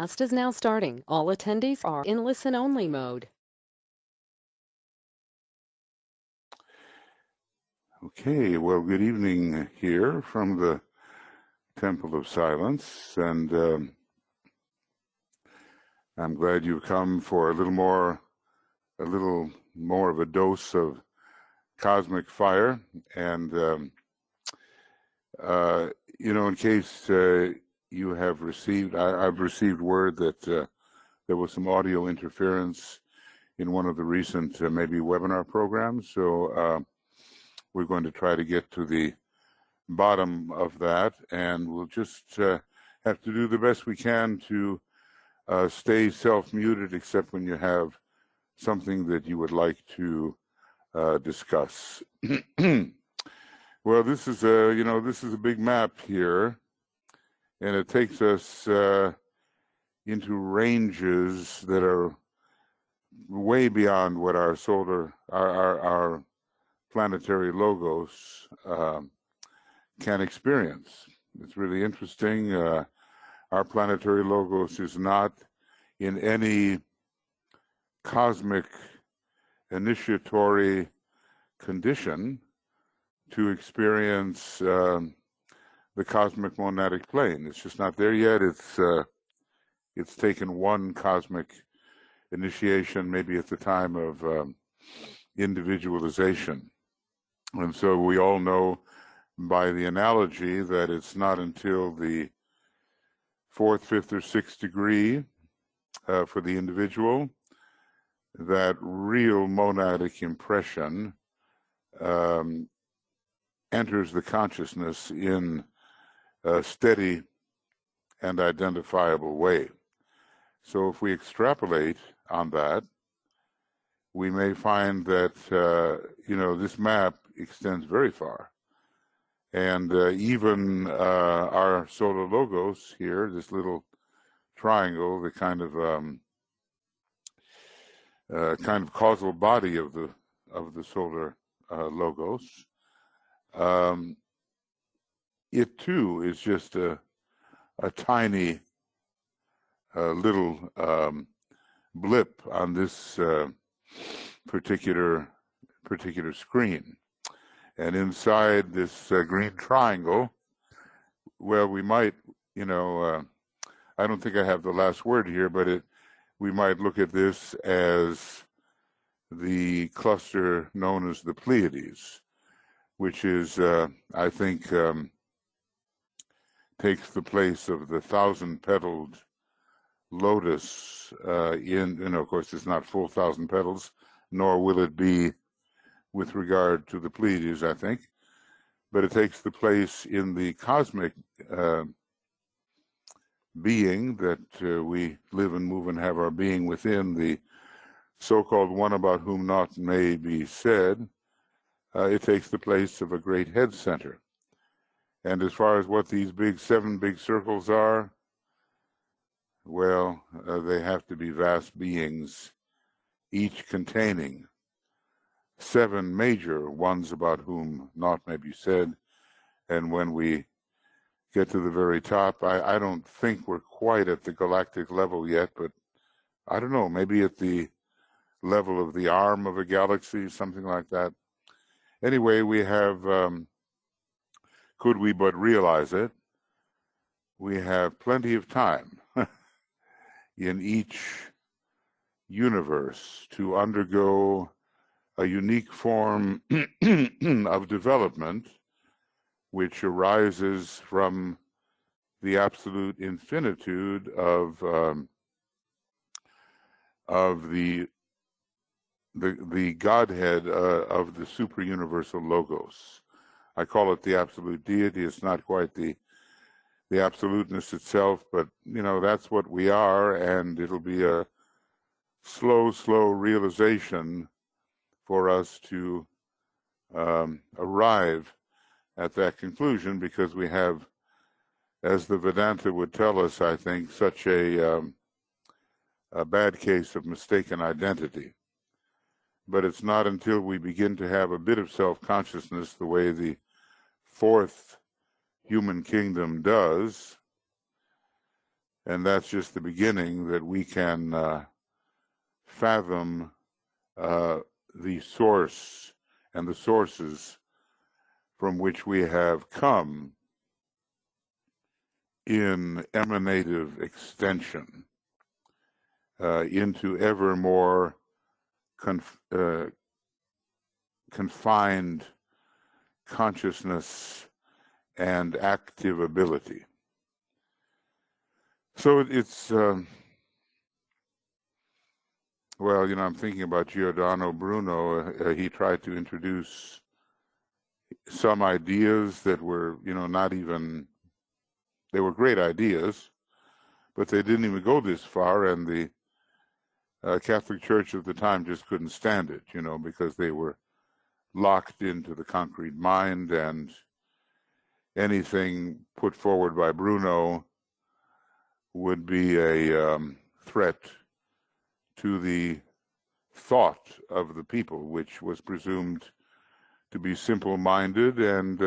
Class is now starting. All attendees are in listen-only mode. Okay, well, good evening here from the Temple of Silence, and I'm glad you've come for a little more of a dose of cosmic fire. And in case you have received, I've received word that there was some audio interference in one of the recent maybe webinar programs. So we're going to try to get to the bottom of that, and we'll just have to do the best we can to stay self-muted, except when you have something that you would like to discuss. Well, this is a big map here, and it takes us into ranges that are way beyond what our planetary logos can experience. It's really interesting. Our planetary logos is not in any cosmic initiatory condition to experience the cosmic monadic plane. It's just not there yet. It's taken one cosmic initiation, maybe at the time of individualization. And so we all know by the analogy that it's not until the 4th, 5th, or 6th degree for the individual that real monadic impression enters the consciousness in a steady and identifiable way. So if we extrapolate on that, we may find that this map extends very far, and even our solar logos here, this little triangle, the kind of causal body of the solar logos, it too is just a tiny little blip on this particular screen. And inside this green triangle, well, we might, I don't think I have the last word here, but we might look at this as the cluster known as the Pleiades, which is, I think, takes the place of the 1,000-petaled lotus of course, it's not full 1,000 petals, nor will it be with regard to the Pleiades, I think, but it takes the place in the cosmic being that we live and move and have our being within, the so-called one about whom naught may be said. It takes the place of a great head center. And as far as what these 7 big circles are, well, they have to be vast beings, each containing 7 major ones about whom naught may be said. And when we get to the very top, I don't think we're quite at the galactic level yet, but I don't know, maybe at the level of the arm of a galaxy, something like that. Anyway, we have, could we but realize it, we have plenty of time in each universe to undergo a unique form of development which arises from the absolute infinitude of the Godhead of the super-universal Logos. I call it the absolute deity. It's not quite the absoluteness itself, but that's what we are, and it'll be a slow realization for us to arrive at that conclusion, because we have, as the Vedanta would tell us, I think, such a bad case of mistaken identity. But it's not until we begin to have a bit of self-consciousness, the way the 4th human kingdom does, And that's just the beginning, that we can fathom the source and the sources from which we have come in emanative extension into ever more confined consciousness and active ability. So it's, well, I'm thinking about Giordano Bruno. He tried to introduce some ideas that were, not even, they were great ideas, but they didn't even go this far, and the Catholic Church of the time just couldn't stand it, because they were locked into the concrete mind, and anything put forward by Bruno would be a threat to the thought of the people, which was presumed to be simple-minded, and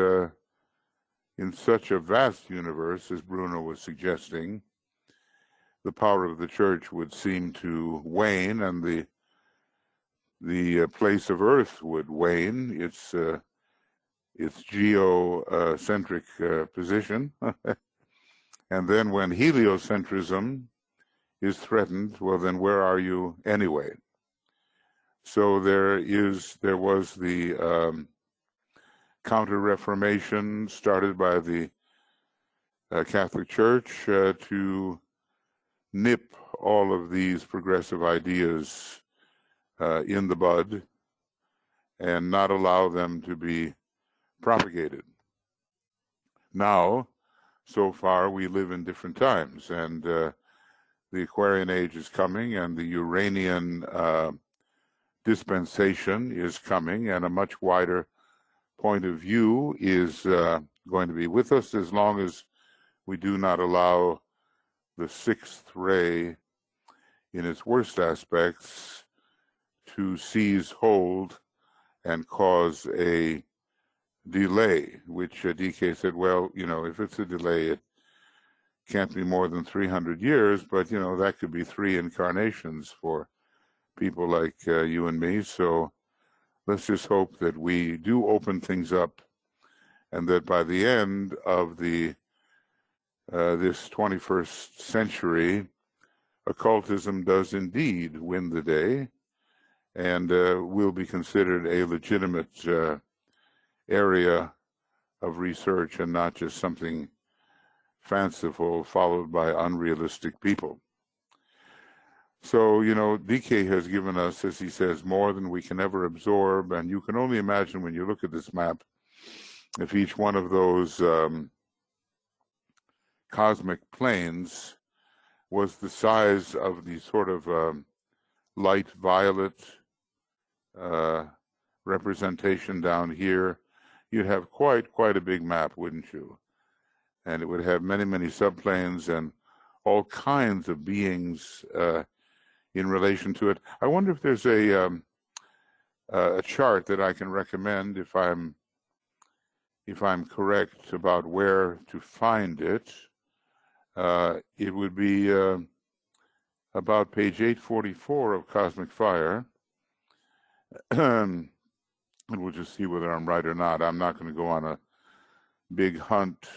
in such a vast universe, as Bruno was suggesting, the power of the Church would seem to wane, and the place of Earth would wane, its geocentric position. And then when heliocentrism is threatened, well, then where are you anyway? So there was the Counter-Reformation started by the Catholic Church to nip all of these progressive ideas in the bud and not allow them to be propagated. Now, so far, we live in different times, and the Aquarian Age is coming, and the Uranian dispensation is coming, and a much wider point of view is going to be with us, as long as we do not allow the sixth ray in its worst aspects to seize hold and cause a delay, which DK said, well, if it's a delay, it can't be more than 300 years, but, that could be 3 incarnations for people like you and me. So let's just hope that we do open things up, and that by the end of this 21st century, occultism does indeed win the day, and will be considered a legitimate area of research, and not just something fanciful followed by unrealistic people. So, DK has given us, as he says, more than we can ever absorb, and you can only imagine when you look at this map, if each one of those cosmic planes was the size of the sort of light violet representation down here, you'd have quite a big map, wouldn't you? And it would have many subplanes and all kinds of beings in relation to it. I wonder if there's a chart that I can recommend, if I'm correct about where to find it. It would be about page 844 of Cosmic Fire. And we'll just see whether I'm right or not. I'm not going to go on a big hunt,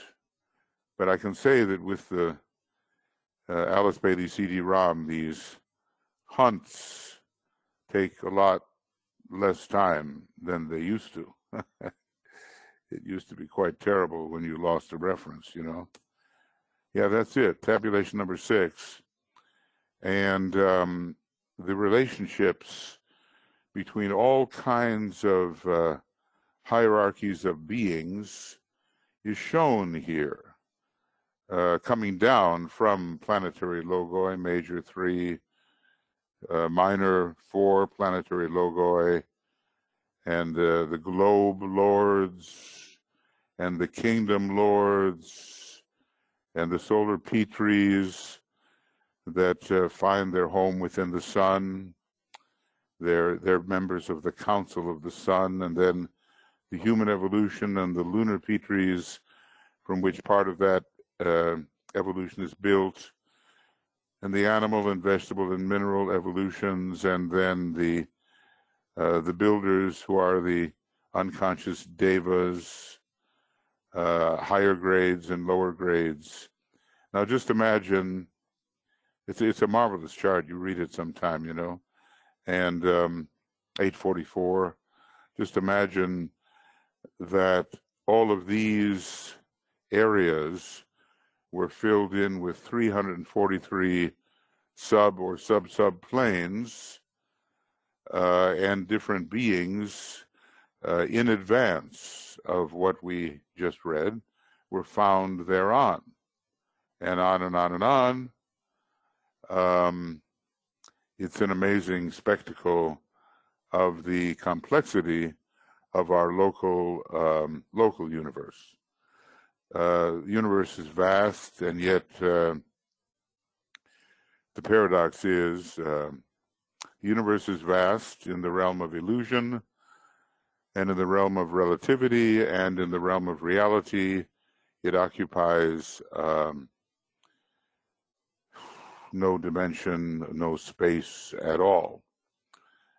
but I can say that with the Alice Bailey CD-ROM, these hunts take a lot less time than they used to. It used to be quite terrible when you lost a reference, Yeah, that's it. Tabulation number 6. And the relationships between all kinds of hierarchies of beings is shown here, coming down from planetary logoi, major 3, minor 4 planetary logoi, and the globe lords, and the kingdom lords, and the solar Petries that find their home within the sun. They're members of the Council of the Sun, and then the human evolution and the lunar Petries, from which part of that evolution is built, and the animal and vegetable and mineral evolutions, and then the builders who are the unconscious devas, higher grades and lower grades. Now just imagine, it's a marvelous chart. You read it sometime, you know. And 844, just imagine that all of these areas were filled in with 343 sub or sub-sub planes and different beings in advance of what we just read were found thereon, and on and on and on. It's an amazing spectacle of the complexity of our local universe. The universe is vast, and yet the paradox is the universe is vast in the realm of illusion, and in the realm of relativity, and in the realm of reality. It occupies no dimension, no space at all.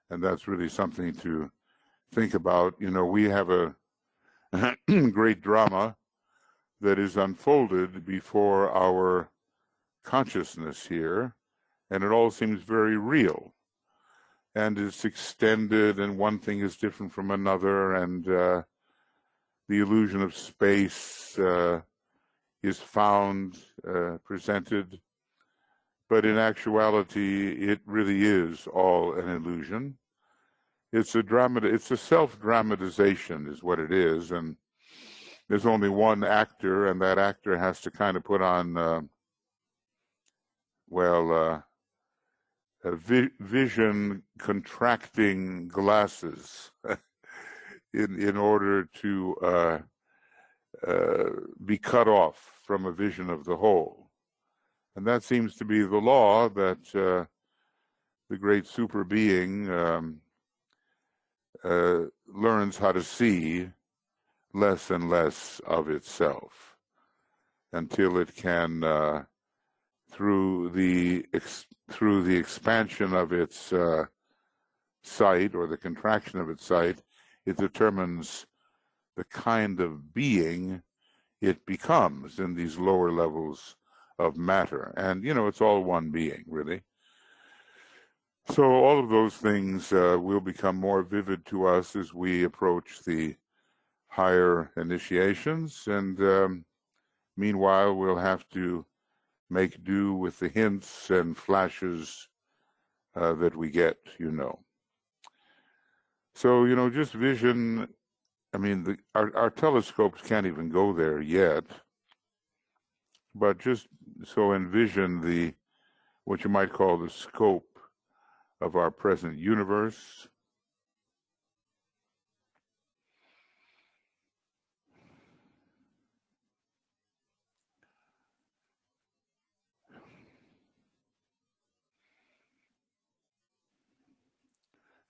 And that's really something to think about. You know, we have a great drama that is unfolded before our consciousness here, and it all seems very real. And it's extended, and one thing is different from another, and the illusion of space is found, presented. But in actuality, it really is all an illusion. It's a self-dramatization is what it is, and there's only one actor, and that actor has to kind of put on, vision contracting glasses in order to be cut off from a vision of the whole. And that seems to be the law that the great super being learns how to see less and less of itself until it can, through the expansion of its sight or the contraction of its sight, it determines the kind of being it becomes in these lower levels of matter. And, you know, it's all one being, really. So all of those things will become more vivid to us as we approach the higher initiations. And meanwhile, we'll have to make do with the hints and flashes that we get, you know. So, you know, just vision, I mean, our telescopes can't even go there yet, but just so envision what you might call the scope of our present universe.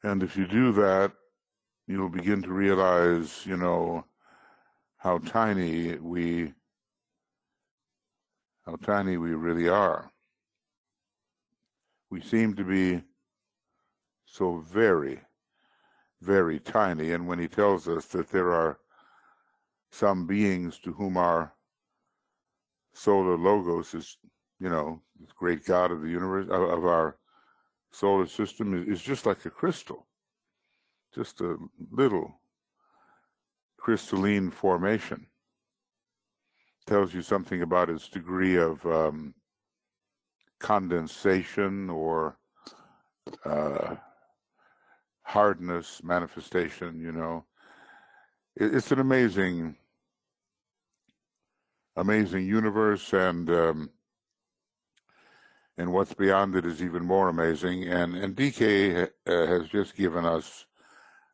And if you do that, you'll begin to realize, you know, how tiny we really are. We seem to be so very, very tiny. And when he tells us that there are some beings to whom our solar logos is, you know, the great God of the universe, of our solar system, is just like a crystal, just a little crystalline formation. Tells you something about its degree of condensation or hardness, manifestation, you know. It's an amazing universe, and what's beyond it is even more amazing. And DK has just given us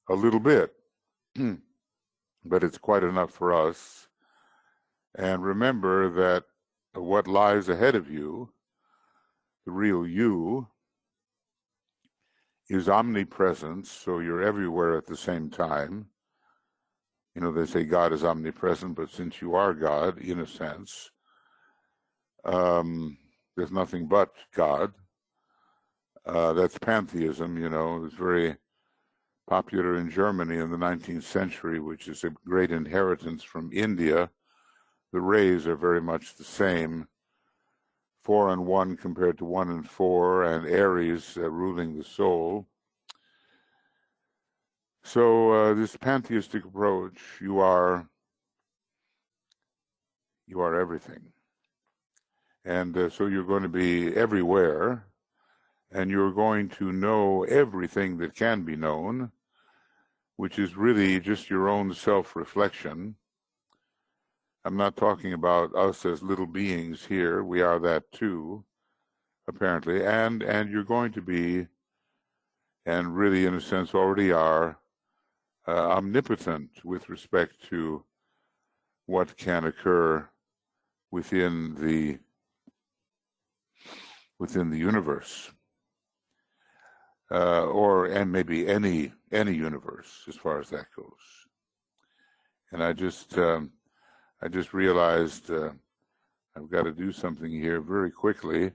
a little bit, but it's quite enough for us. And remember that what lies ahead of you, the real you, is omnipresence, so you're everywhere at the same time. You know, they say God is omnipresent, but since you are God, in a sense, there's nothing but God. That's pantheism, you know. It was very popular in Germany in the 19th century, which is a great inheritance from India. The rays are very much the same, 4 and 1 compared to 1 and 4, and Aries ruling the soul. So this pantheistic approach, you are everything. And so you're going to be everywhere, and you're going to know everything that can be known, which is really just your own self-reflection. I'm not talking about us as little beings here. We are that too, apparently. And you're going to be, and really in a sense already are, omnipotent with respect to what can occur within the universe, and maybe any universe as far as that goes. And I just realized I've got to do something here very quickly.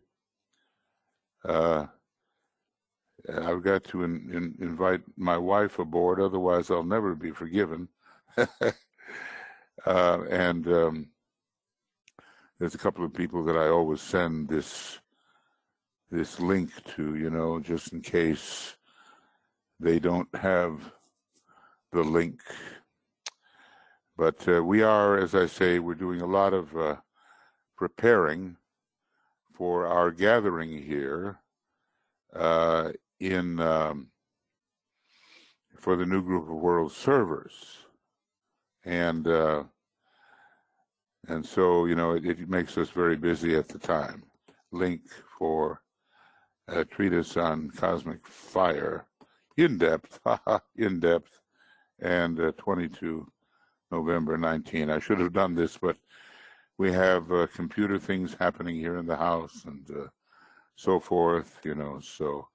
I've got to invite my wife aboard, otherwise I'll never be forgiven. And there's a couple of people that I always send this link to, you know, just in case they don't have the link. But we are, as I say, we're doing a lot of preparing for our gathering here for the new group of world servers. And so, you know, it makes us very busy at the time. Link for a treatise on cosmic fire, in depth, and 22 November 19. I should have done this, but we have computer things happening here in the house and so forth, you know, so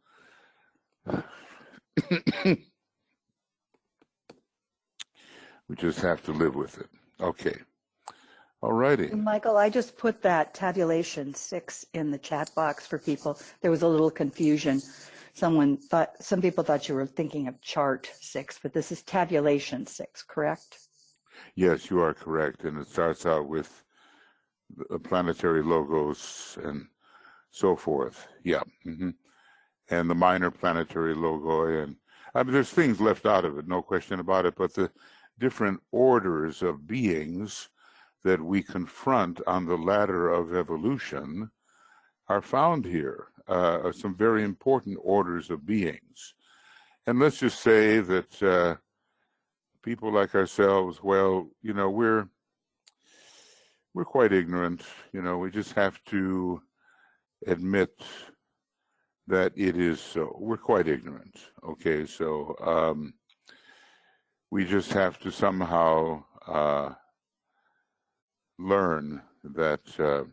we just have to live with it. Okay. All righty. Michael, I just put that tabulation 6 in the chat box for people. There was a little confusion. Some people thought you were thinking of chart 6, but this is tabulation 6, correct? Yes, you are correct. And it starts out with planetary logos and so forth. Yeah. Mm-hmm. And the minor planetary logo. And I mean, there's things left out of it, no question about it, but the different orders of beings that we confront on the ladder of evolution are found here, some very important orders of beings. And let's just say that people like ourselves, well, you know, we're quite ignorant. You know, we just have to admit that it is so. We're quite ignorant. Okay, so we just have to somehow learn that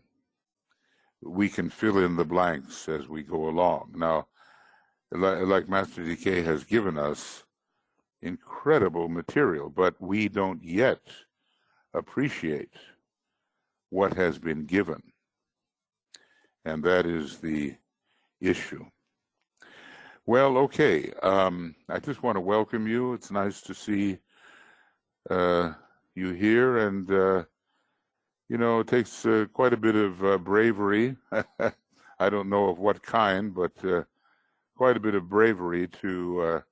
we can fill in the blanks as we go along. Now, like Master DK has given us incredible material, but we don't yet appreciate what has been given. And that is the issue. Well, okay. I just want to welcome you. It's nice to see you here. And, you know, it takes quite a bit of bravery. I don't know of what kind, but quite a bit of bravery to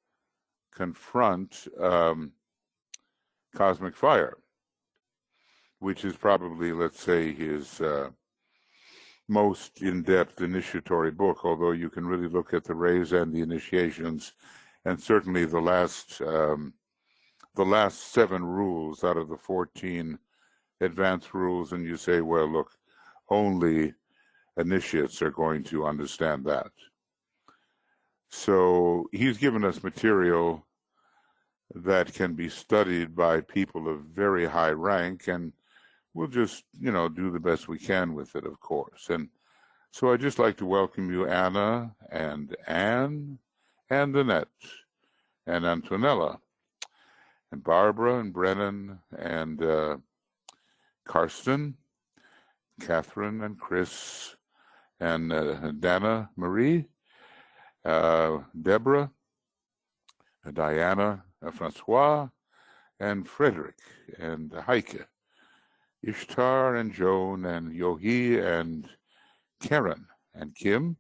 confront cosmic fire, which is probably, let's say, his most in-depth initiatory book, although you can really look at the rays and the initiations, and certainly the last 7 rules out of the 14 advanced rules, and you say, well, look, only initiates are going to understand that. So he's given us material that can be studied by people of very high rank, and we'll just, you know, do the best we can with it, of course. And so I'd just like to welcome you, Anna, and Anne, and Annette, and Antonella, and Barbara, and Brennan, and Karsten, Catherine, and Chris, and Dana Marie, Deborah, Diana, Francois, and Frederick, and Heike, Ishtar, and Joan, and Yohi, and Karen, and Kim,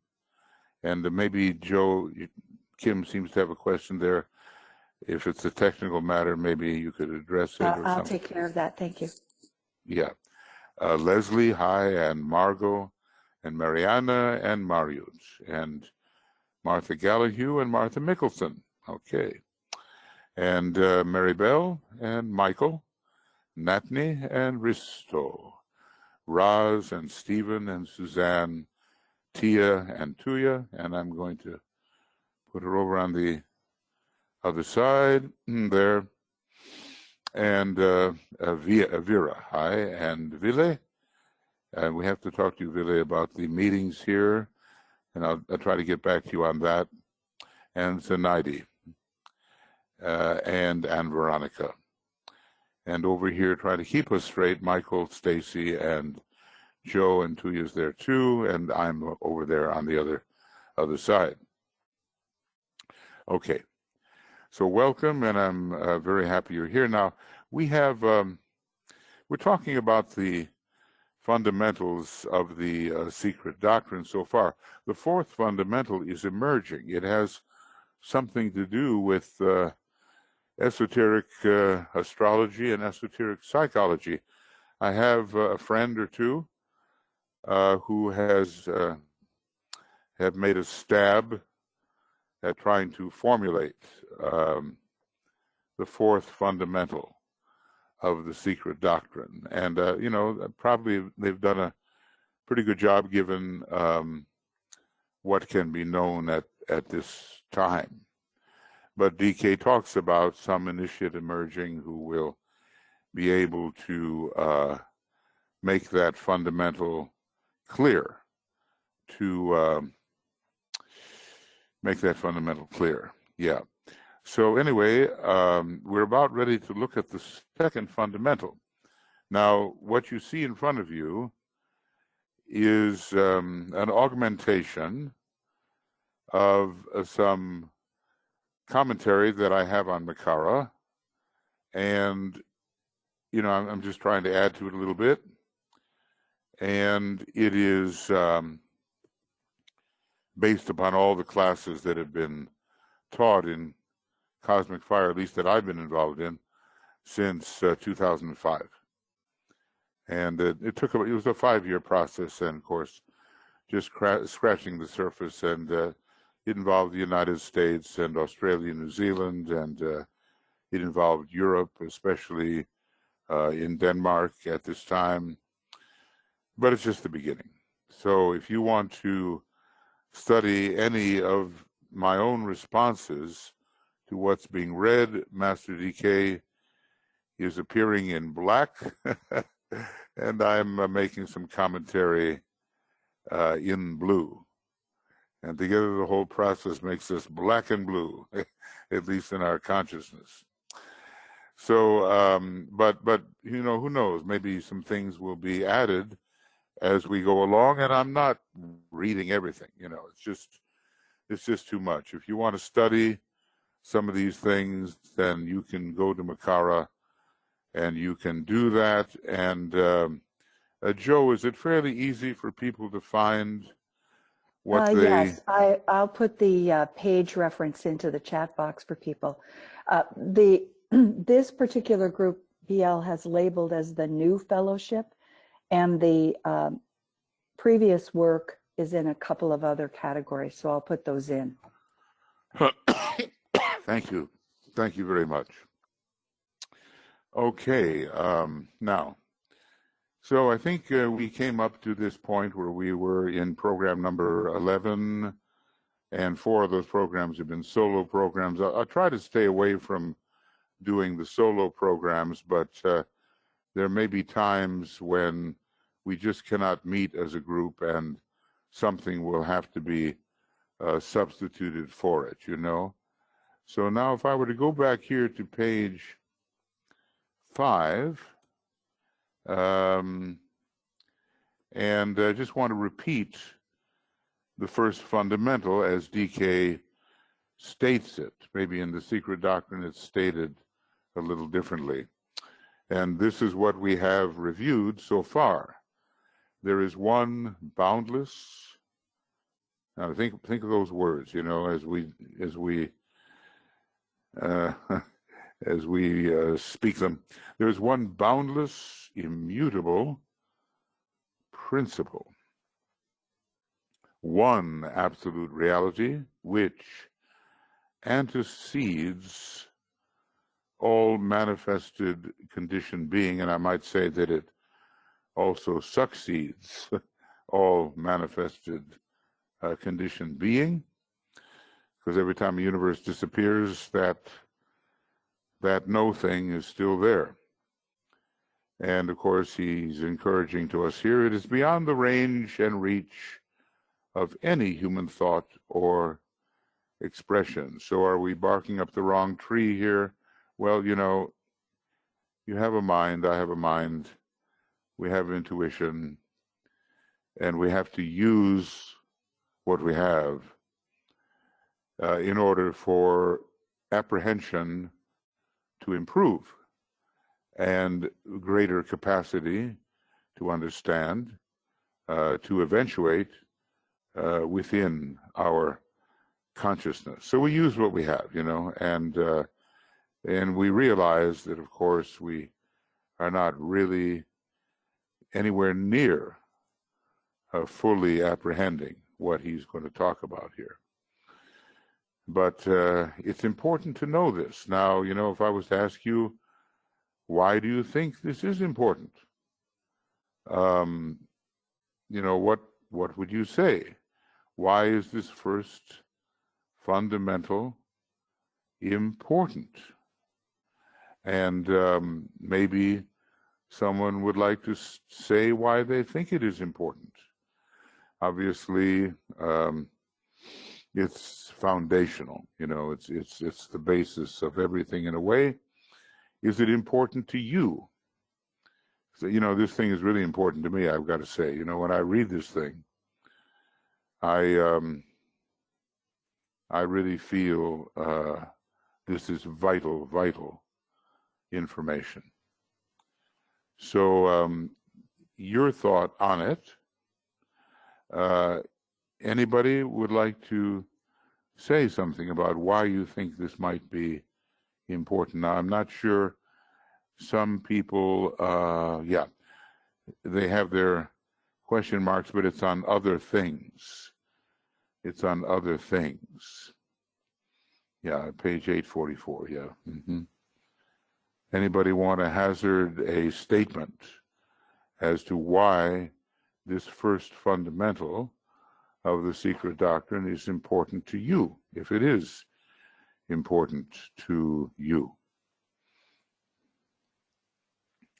and maybe Kim seems to have a question there. If it's a technical matter, maybe you could address it or I'll something. take care of that. Thank you. Yeah. Leslie, hi, and Margot, and Mariana, and Marius, and Martha Gallahue, and Martha Mickelson. Okay. And Mary Bell, and Michael, Natney, and Risto, Roz, and Stephen, and Suzanne, Tia, and Tuya, and I'm going to put her over on the other side there. And Vera, hi, and Ville. And we have to talk to you, Ville, about the meetings here, and I'll try to get back to you on that. And Zenaidi, and Veronica. And over here, try to keep us straight, Michael, Stacy, and Joe, and Tuya's there too, and I'm over there on the other side. Okay. So welcome, and I'm very happy you're here. Now, we have, we're talking about the fundamentals of the secret doctrine so far. The fourth fundamental is emerging. It has something to do with esoteric astrology and esoteric psychology. I have a friend or two who have made a stab at trying to formulate the fourth fundamental of the secret doctrine. And, probably they've done a pretty good job given what can be known at this time. But DK talks about some initiate emerging who will be able to make that fundamental clear, Yeah. So anyway, we're about ready to look at the second fundamental. Now, what you see in front of you is an augmentation of some commentary that I have on Makara, and I'm just trying to add to it a little bit, and it is based upon all the classes that have been taught in Cosmic Fire, at least that I've been involved in, since 2005. And it was a 5-year process, and of course, just scratching the surface, and it involved the United States and Australia, New Zealand, and it involved Europe, especially in Denmark at this time. But it's just the beginning. So if you want to study any of my own responses to what's being read, Master DK is appearing in black, and I'm making some commentary in blue. And together the whole process makes us black and blue, at least in our consciousness. So, but who knows? Maybe some things will be added as we go along, and I'm not reading everything. It's just too much. If you want to study some of these things, then you can go to Makara, and you can do that. And Joe, is it fairly easy for people to find what they? Yes, I'll put the page reference into the chat box for people. This particular group BL has labeled as the new fellowship, and the previous work is in a couple of other categories, so I'll put those in. Thank you very much. Okay, now, so I think we came up to this point where we were in program number 11, and 4 of those programs have been solo programs. I'll try to stay away from doing the solo programs, but there may be times when we just cannot meet as a group, and something will have to be substituted for it, So now if I were to go back here to page 5, and I just want to repeat the first fundamental as DK states it. Maybe in the Secret Doctrine it's stated a little differently. And this is what we have reviewed so far. There is one boundless. Now think of those words, you know, as we speak them. There is one boundless, immutable principle, one absolute reality which antecedes all manifested conditioned being, and I might say that it also succeeds all manifested conditioned being, because every time a universe disappears, that no thing is still there. And of course, he's encouraging to us here, it is beyond the range and reach of any human thought or expression. So are we barking up the wrong tree here? Well, you know, you have a mind, I have a mind, we have intuition, and we have to use what we have in order for apprehension to improve and greater capacity to understand, to eventuate within our consciousness. So we use what we have, you know, and we realize that, of course, we are not really anywhere near fully apprehending what he's going to talk about here. But it's important to know this. Now, you know, if I was to ask you, why do you think this is important? You know, what would you say? Why is this first fundamental important? And maybe someone would like to say why they think it is important. Obviously, it's foundational. You know, it's the basis of everything in a way. Is it important to you? So, you know, this thing is really important to me, I've got to say. You know, when I read this thing, I really feel this is vital information. So your thought on it, anybody would like to say something about why you think this might be important? Now, I'm not sure. Some people, yeah, they have their question marks, but it's on other things. It's on other things. Yeah, page 844, yeah. Mm-hmm. Anybody want to hazard a statement as to why this first fundamental of the Secret Doctrine is important to you, if it is important to you?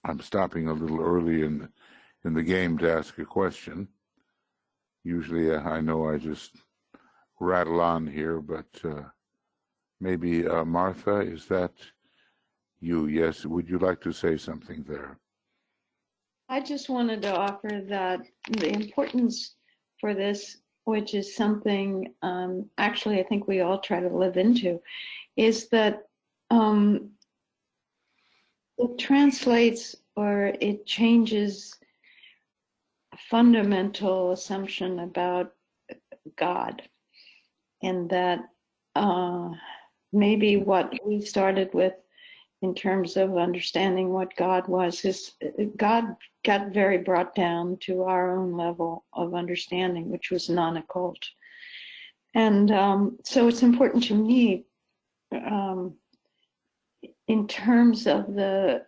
I'm stopping a little early in the game to ask a question. Usually I know I just rattle on here, but maybe Martha, is that you? Yes, would you like to say something there? I just wanted to offer that the importance for this, which is something actually I think we all try to live into, is that it translates or it changes a fundamental assumption about God, and that maybe what we started with in terms of understanding what God was, is God got very brought down to our own level of understanding, which was non-occult. And so it's important to me in terms of the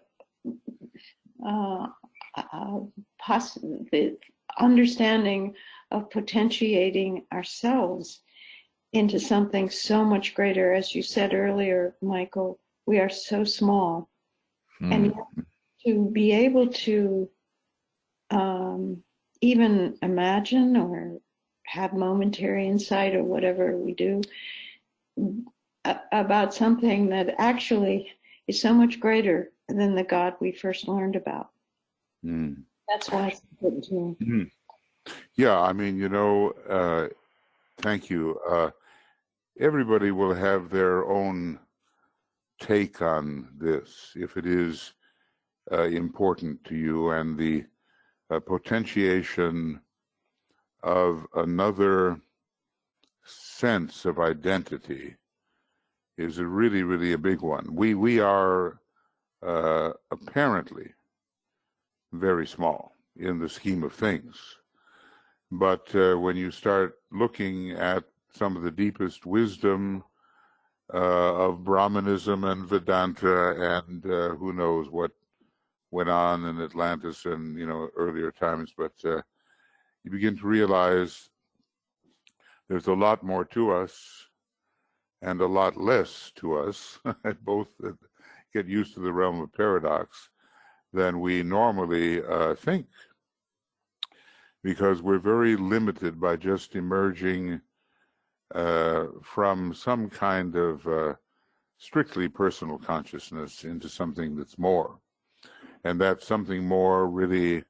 understanding of potentiating ourselves into something so much greater. As you said earlier, Michael, we are so small. And to be able to even imagine or have momentary insight or whatever we do about something that actually is so much greater than the God we first learned about. That's why it's important to me. Yeah, I mean, you know, Thank you. Everybody will have their own take on this, if it is important to you, and the potentiation of another sense of identity is really a big one. We are apparently very small in the scheme of things, but when you start looking at some of the deepest wisdom of Brahmanism and Vedanta, and who knows what went on in Atlantis and earlier times, but you begin to realize there's a lot more to us and a lot less to us, both get used to the realm of paradox, than we normally think, because we're very limited by just emerging from some kind of strictly personal consciousness into something that's more. And that something more really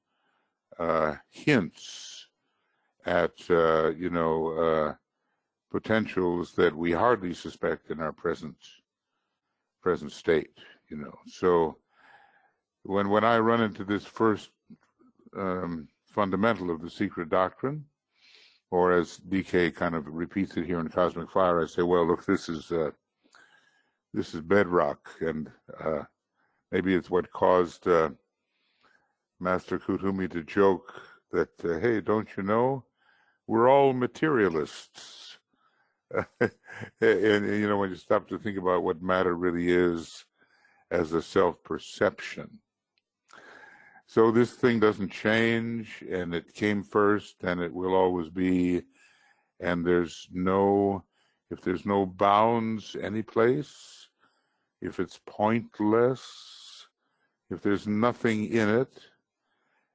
hints at, potentials that we hardly suspect in our present state, So when I run into this first fundamental of the secret doctrine, or as DK kind of repeats it here in Cosmic Fire, I say, well, look, this is bedrock, and maybe it's what caused Master Kuthumi to joke that, hey, don't you know, we're all materialists. And when you stop to think about what matter really is as a self-perception. So this thing doesn't change, and it came first, and it will always be, and if there's no bounds any place, if it's pointless, if there's nothing in it,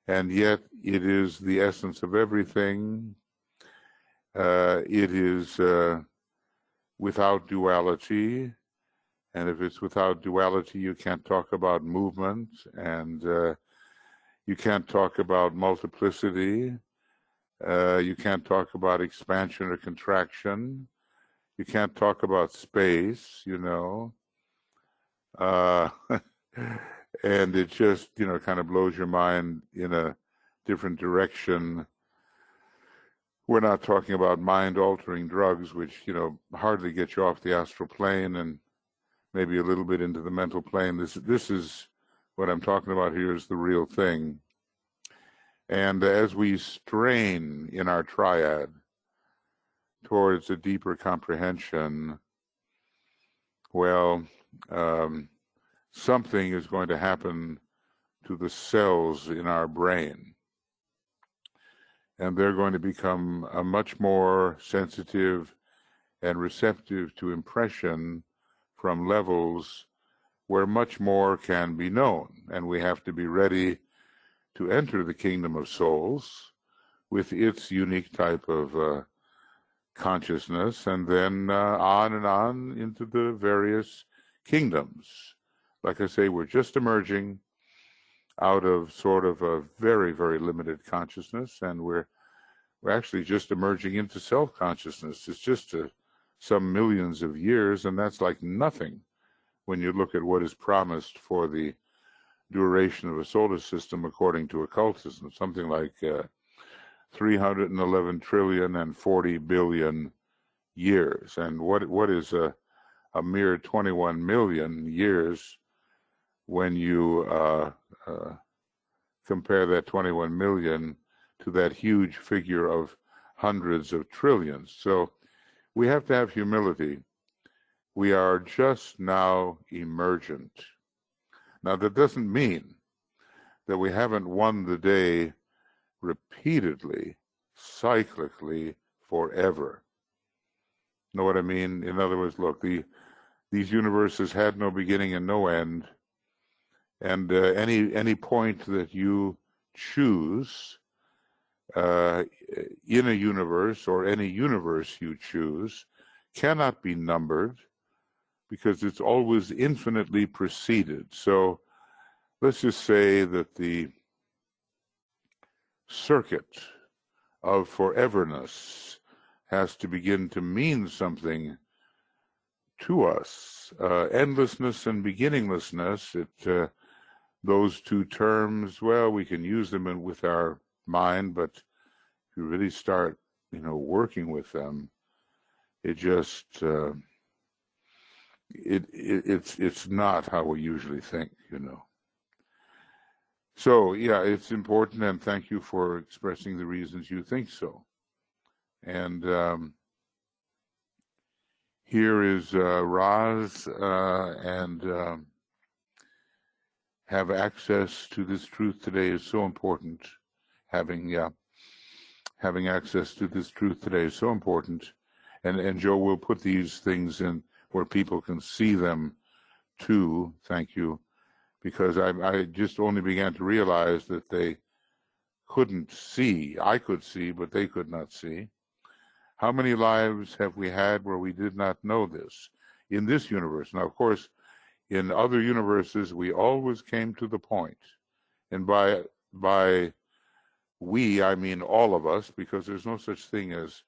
and yet it is the essence of everything, it is without duality, and if it's without duality, you can't talk about movement, and you can't talk about multiplicity, you can't talk about expansion or contraction, you can't talk about space, and it just, kind of blows your mind in a different direction. We're not talking about mind-altering drugs, which, hardly get you off the astral plane and maybe a little bit into the mental plane. This is what I'm talking about here, is the real thing. And as we strain in our triad towards a deeper comprehension, well, something is going to happen to the cells in our brain. And they're going to become much more sensitive and receptive to impression from levels where much more can be known. And we have to be ready to enter the kingdom of souls with its unique type of consciousness, and then on and on into the various kingdoms. Like I say, we're just emerging out of sort of a very limited consciousness, and we're actually just emerging into self-consciousness. It's just some millions of years, and that's like nothing when you look at what is promised for the duration of a solar system according to occultism, something like 311 trillion and 40 billion years. And what is a mere 21 million years when you compare that 21 million to that huge figure of hundreds of trillions. So we have to have humility. We are just now emergent. Now, that doesn't mean that we haven't won the day repeatedly, cyclically, forever. Know what I mean? In other words, look, these universes had no beginning and no end, and any point that you choose in a universe, or any universe you choose, cannot be numbered, because it's always infinitely preceded. So let's just say that the circuit of foreverness has to begin to mean something to us. Endlessness and beginninglessness, those two terms, well, we can use them with our mind, but if you really start, working with them, it just, it's not how we usually think, So, yeah, it's important, and thank you for expressing the reasons you think so. And here is Raz, and have access to this truth today is so important. Having access to this truth today is so important. And Joe will put these things in where people can see them too. Thank you. Because I just only began to realize that they couldn't see. I could see, but they could not see. How many lives have we had where we did not know this in this universe? Now, of course, in other universes, we always came to the point. And by we, I mean all of us, because there's no such thing as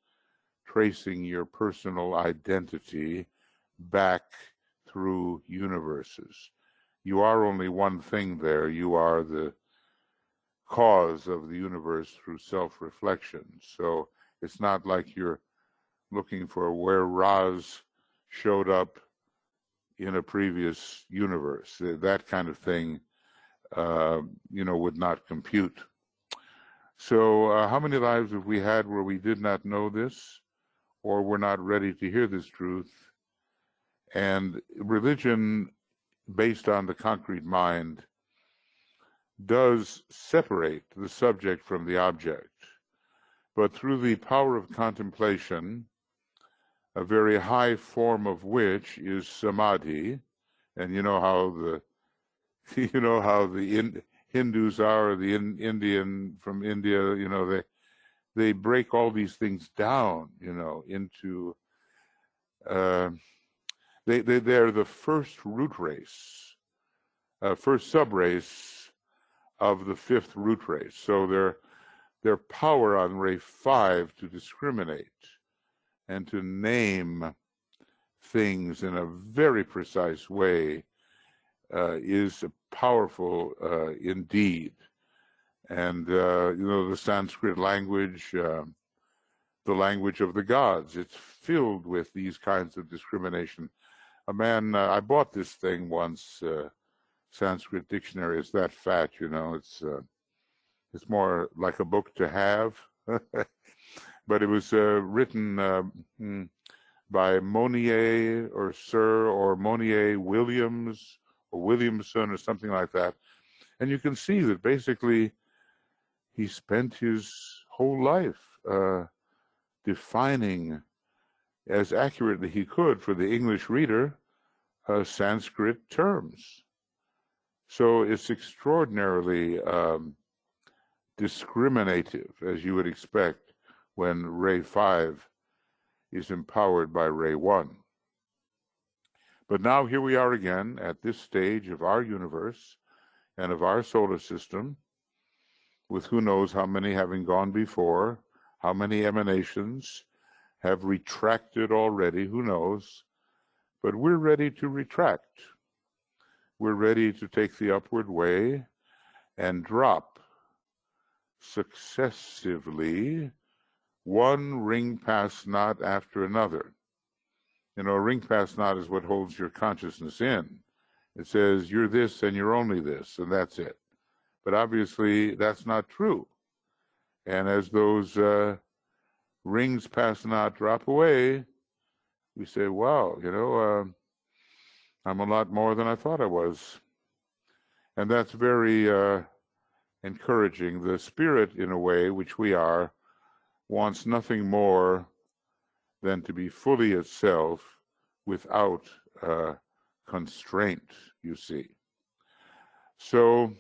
tracing your personal identity back through universes. You are only one thing there. You are the cause of the universe through self-reflection. So it's not like you're looking for where Raz showed up in a previous universe. That kind of thing, would not compute. So how many lives have we had where we did not know this, or were not ready to hear this truth? And religion, based on the concrete mind, does separate the subject from the object. But through the power of contemplation, a very high form of which is samadhi, and you know how the Hindus are, the Indian from India, they break all these things down, into they're the first root race, first sub-race of the fifth root race. So their power on ray 5 to discriminate and to name things in a very precise way is powerful indeed. And, the Sanskrit language, the language of the gods, it's filled with these kinds of discrimination. I bought this thing once, Sanskrit dictionary. It's that fat, it's more like a book to have. But it was written by Monier or Sir or Monier Williams or Williamson or something like that. And you can see that basically he spent his whole life defining as accurately he could for the English reader Sanskrit terms. So it's extraordinarily discriminative, as you would expect, when ray 5 is empowered by ray 1. But now here we are again at this stage of our universe and of our solar system, with who knows how many having gone before, how many emanations have retracted already, who knows. But we're ready to retract. We're ready to take the upward way and drop successively one ring pass knot after another. A ring pass knot is what holds your consciousness in. It says you're this and you're only this, and that's it. But obviously that's not true. And as those rings pass knot drop away, we say, wow, I'm a lot more than I thought I was. And that's very encouraging. The spirit, in a way, which we are, wants nothing more than to be fully itself without constraint, you see. So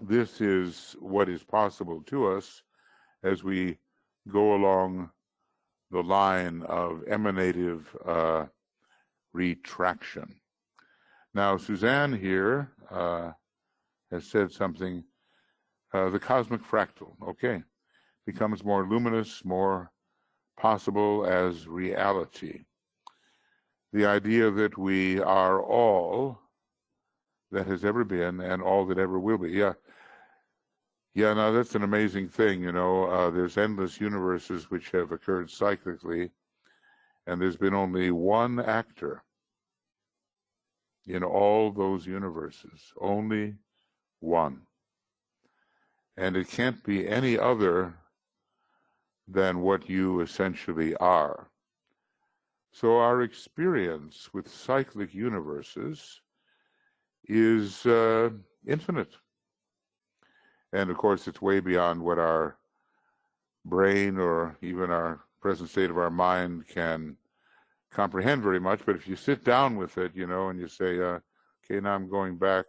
this is what is possible to us as we go along the line of emanative retraction. Now, Suzanne here has said something, the cosmic fractal, okay, becomes more luminous, more possible as reality. The idea that we are all that has ever been and all that ever will be. Yeah, no, that's an amazing thing, there's endless universes which have occurred cyclically, and there's been only one actor in all those universes, only one. And it can't be any other than what you essentially are. So our experience with cyclic universes is infinite. And of course, it's way beyond what our brain or even our present state of our mind can comprehend very much. But if you sit down with it, and you say, okay, now I'm going back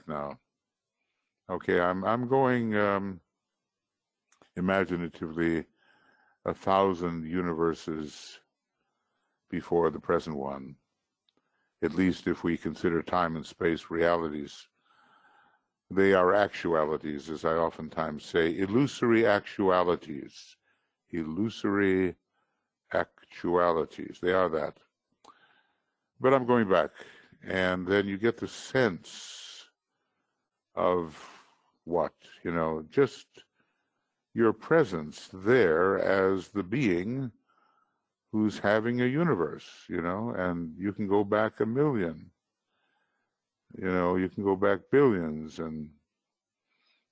now. Okay, I'm going imaginatively 1,000 universes before the present one, at least if we consider time and space realities. They are actualities, as I oftentimes say, illusory actualities. Illusory actualities. They are that. But I'm going back, and then you get the sense of what? Just your presence there as the being who's having a universe, and you can go back 1,000,000. You can go back billions and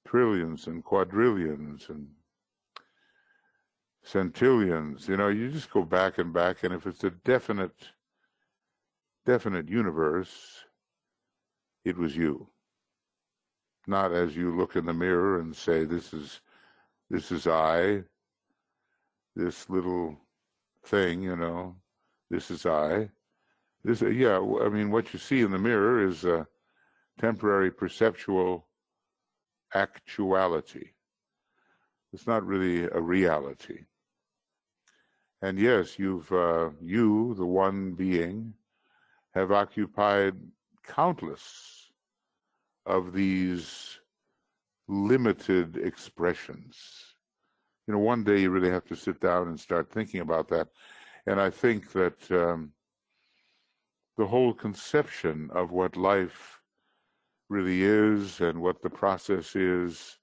trillions and quadrillions and centillions. You just go back and back, and if it's a definite universe, it was you. Not as you look in the mirror and say, this is I, this little thing, this is I. What you see in the mirror is a temporary perceptual actuality. It's not really a reality. And yes, you, the one being, have occupied countless of these limited expressions. One day you really have to sit down and start thinking about that. And I think that the whole conception of what life really is and what the process is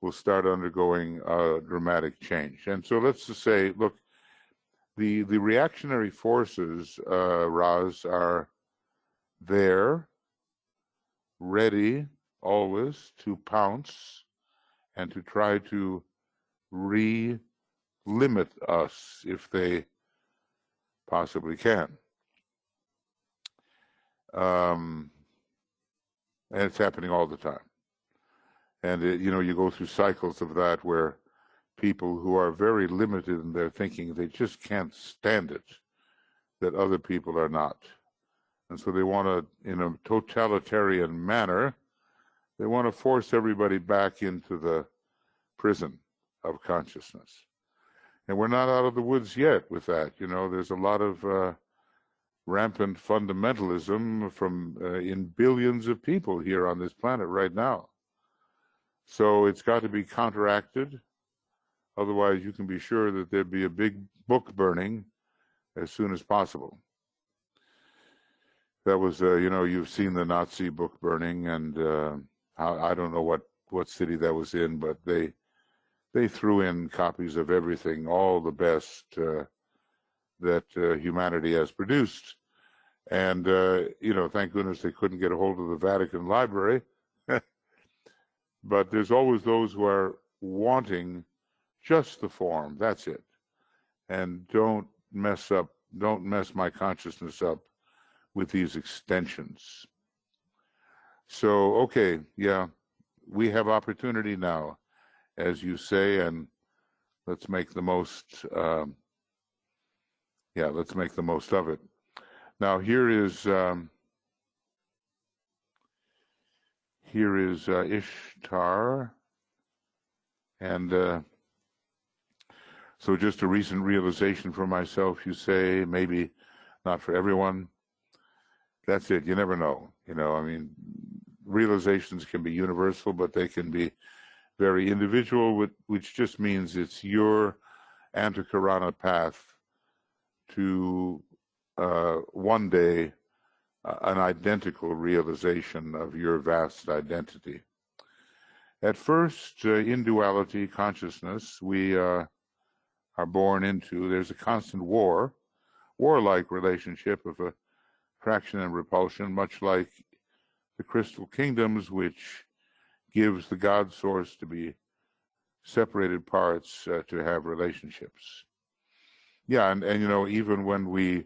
will start undergoing a dramatic change. And so let's just say, look, the reactionary forces, Raz, are there, ready always to pounce and to try to limit us if they possibly can. And it's happening all the time. And, you go through cycles of that where people who are very limited in their thinking, they just can't stand it that other people are not. And so they want to, in a totalitarian manner, they want to force everybody back into the prison of consciousness. And we're not out of the woods yet with that. There's a lot of rampant fundamentalism from in billions of people here on this planet right now. So it's got to be counteracted. Otherwise, you can be sure that there'd be a big book burning as soon as possible. That was, you've seen the Nazi book burning, and I don't know what city that was in, but they threw in copies of everything, all the best that humanity has produced. And, thank goodness they couldn't get a hold of the Vatican Library. But there's always those who are wanting just the form, that's it. And don't mess my consciousness up with these extensions. So, okay, yeah, we have opportunity now, as you say, and let's make the most, let's make the most of it. Now, here is Ishtar, and so just a recent realization for myself, you say, maybe not for everyone. That's it. You never know. Realizations can be universal, but they can be very individual, which just means it's your antikarana path to one day an identical realization of your vast identity. At first, in duality consciousness, we are born into, there's a constant warlike relationship of attraction and repulsion, much like the crystal kingdoms, which gives the God source to be separated parts to have relationships. Yeah, and you know, even when we,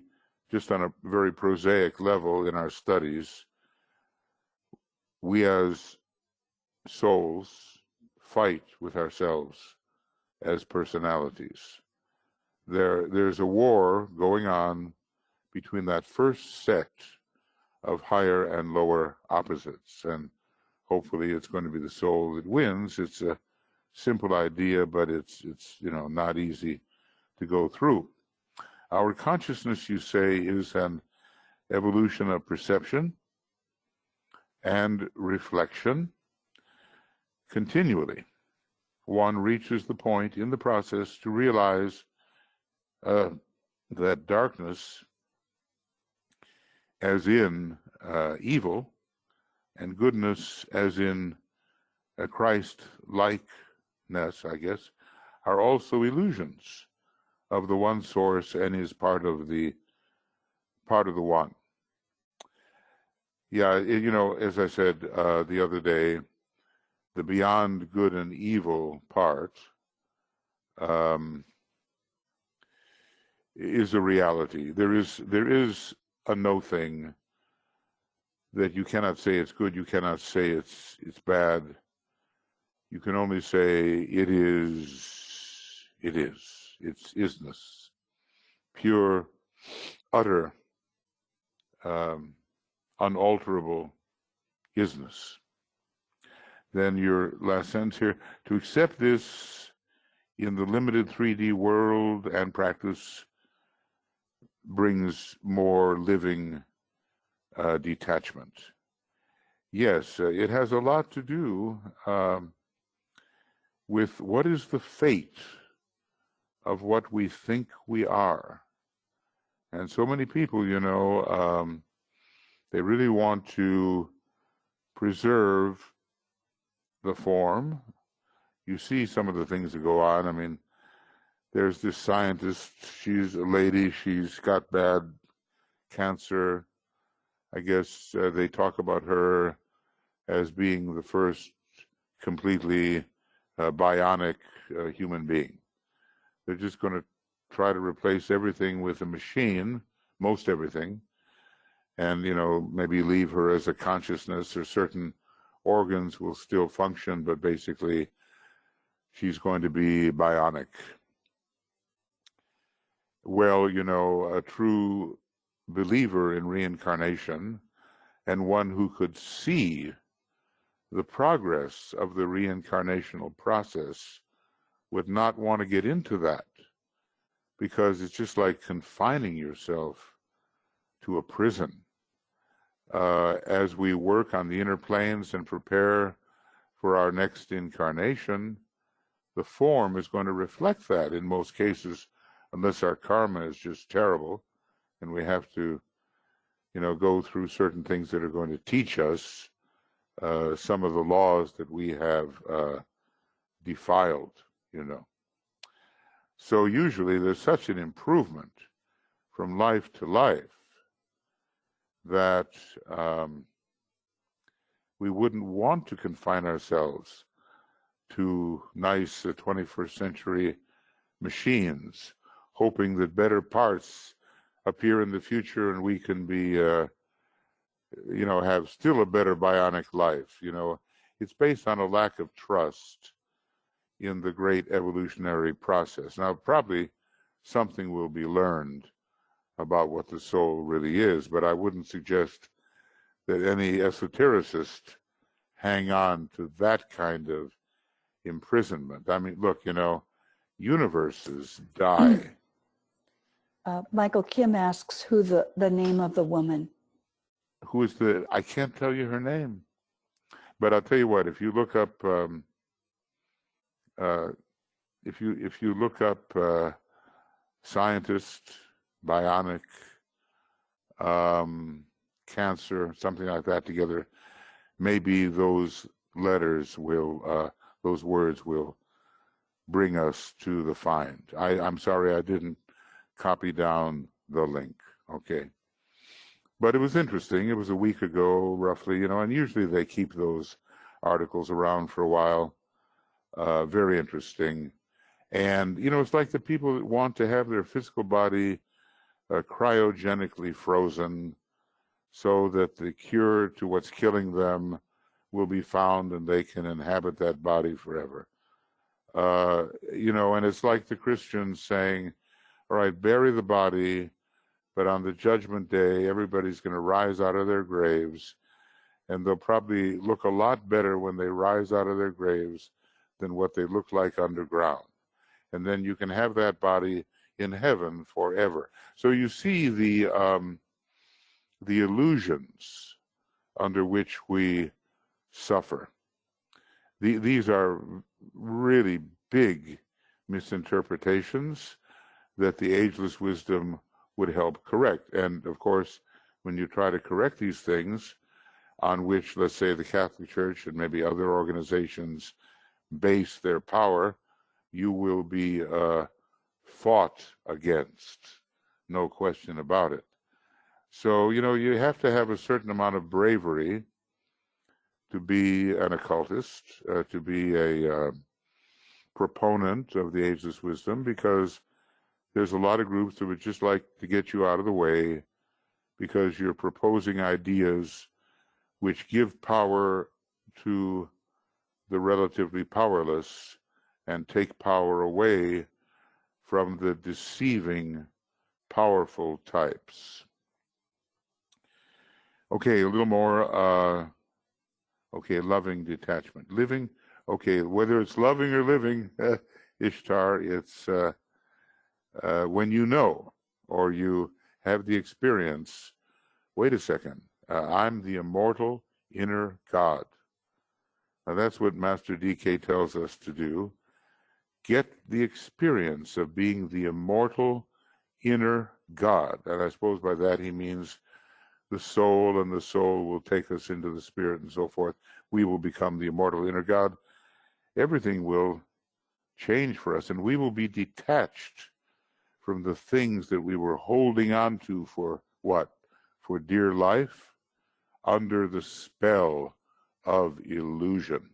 just on a very prosaic level in our studies, we as souls fight with ourselves as personalities. There's a war going on between that first set of higher and lower opposites, and hopefully it's going to be the soul that wins. It's a simple idea, but it's you know, not easy to go through. Our consciousness, you say, is an evolution of perception and reflection continually. One reaches the point in the process to realize that darkness, as in evil, and goodness, as in Christ-likeness, I guess, are also illusions of the one source and is part of the one. Yeah, you know, as I said the other day, the beyond good and evil part is a reality. There is a no thing that you cannot say it's good, you cannot say it's bad. You can only say it is. It's isness, pure, utter, unalterable isness. Then your last sentence here, to accept this in the limited 3D world and practice brings more living detachment. Yes, it has a lot to do with what is the fate of what we think we are. And so many people, you know, they really want to preserve the form. You see some of the things that go on. I mean, there's this scientist, she's a lady, she's got bad cancer. I guess they talk about her as being the first completely bionic human being. They're just going to try to replace everything with a machine, most everything, and, you know, maybe leave her as a consciousness, or certain organs will still function, but basically she's going to be bionic. Well, you know, a true believer in reincarnation and one who could see the progress of the reincarnational process would not want to get into that, because it's just like confining yourself to a prison. As we work on the inner planes and prepare for our next incarnation, the form is going to reflect that in most cases, unless our karma is just terrible and we have to, you know, go through certain things that are going to teach us some of the laws that we have defiled, you know. So usually there's such an improvement from life to life that we wouldn't want to confine ourselves to nice 21st century machines, hoping that better parts appear in the future and we can be, you know, have still a better bionic life. You know, it's based on a lack of trust in the great evolutionary process. Now, probably something will be learned about what the soul really is, but I wouldn't suggest that any esotericist hang on to that kind of imprisonment. I mean, look, you know, universes die. Michael Kim asks who the name of the woman. Who is the, I can't tell you her name, but I'll tell you what, if you look up if you look up scientist, bionic, cancer, something like that together, maybe those letters will, those words will bring us to the find. I'm sorry I didn't copy down the link. Okay. But it was interesting. It was a week ago, roughly, and usually they keep those articles around for a while. Very interesting. And, it's like the people that want to have their physical body cryogenically frozen so that the cure to what's killing them will be found and they can inhabit that body forever. And it's like the Christians saying, all right, bury the body, but on the judgment day, everybody's going to rise out of their graves, and they'll probably look a lot better when they rise out of their graves than what they look like underground. And then you can have that body in heaven forever. So you see the illusions under which we suffer. These are really big misinterpretations that the ageless wisdom would help correct. And of course, when you try to correct these things on which, let's say, the Catholic Church and maybe other organizations base their power, you will be fought against, no question about it. So, you have to have a certain amount of bravery to be an occultist, to be a proponent of the ageless wisdom, because there's a lot of groups that would just like to get you out of the way because you're proposing ideas which give power to the relatively powerless and take power away from the deceiving, powerful types. Okay, a little more, loving detachment. Living, whether it's loving or living, Ishtar, it's when you know or you have the experience, wait a second, I'm the immortal inner God. Now that's what Master DK tells us to do. Get the experience of being the immortal inner God. And I suppose by that he means the soul, and the soul will take us into the spirit and so forth. We will become the immortal inner God. Everything will change for us, and we will be detached from the things that we were holding on to for what? For dear life, under the spell of illusion.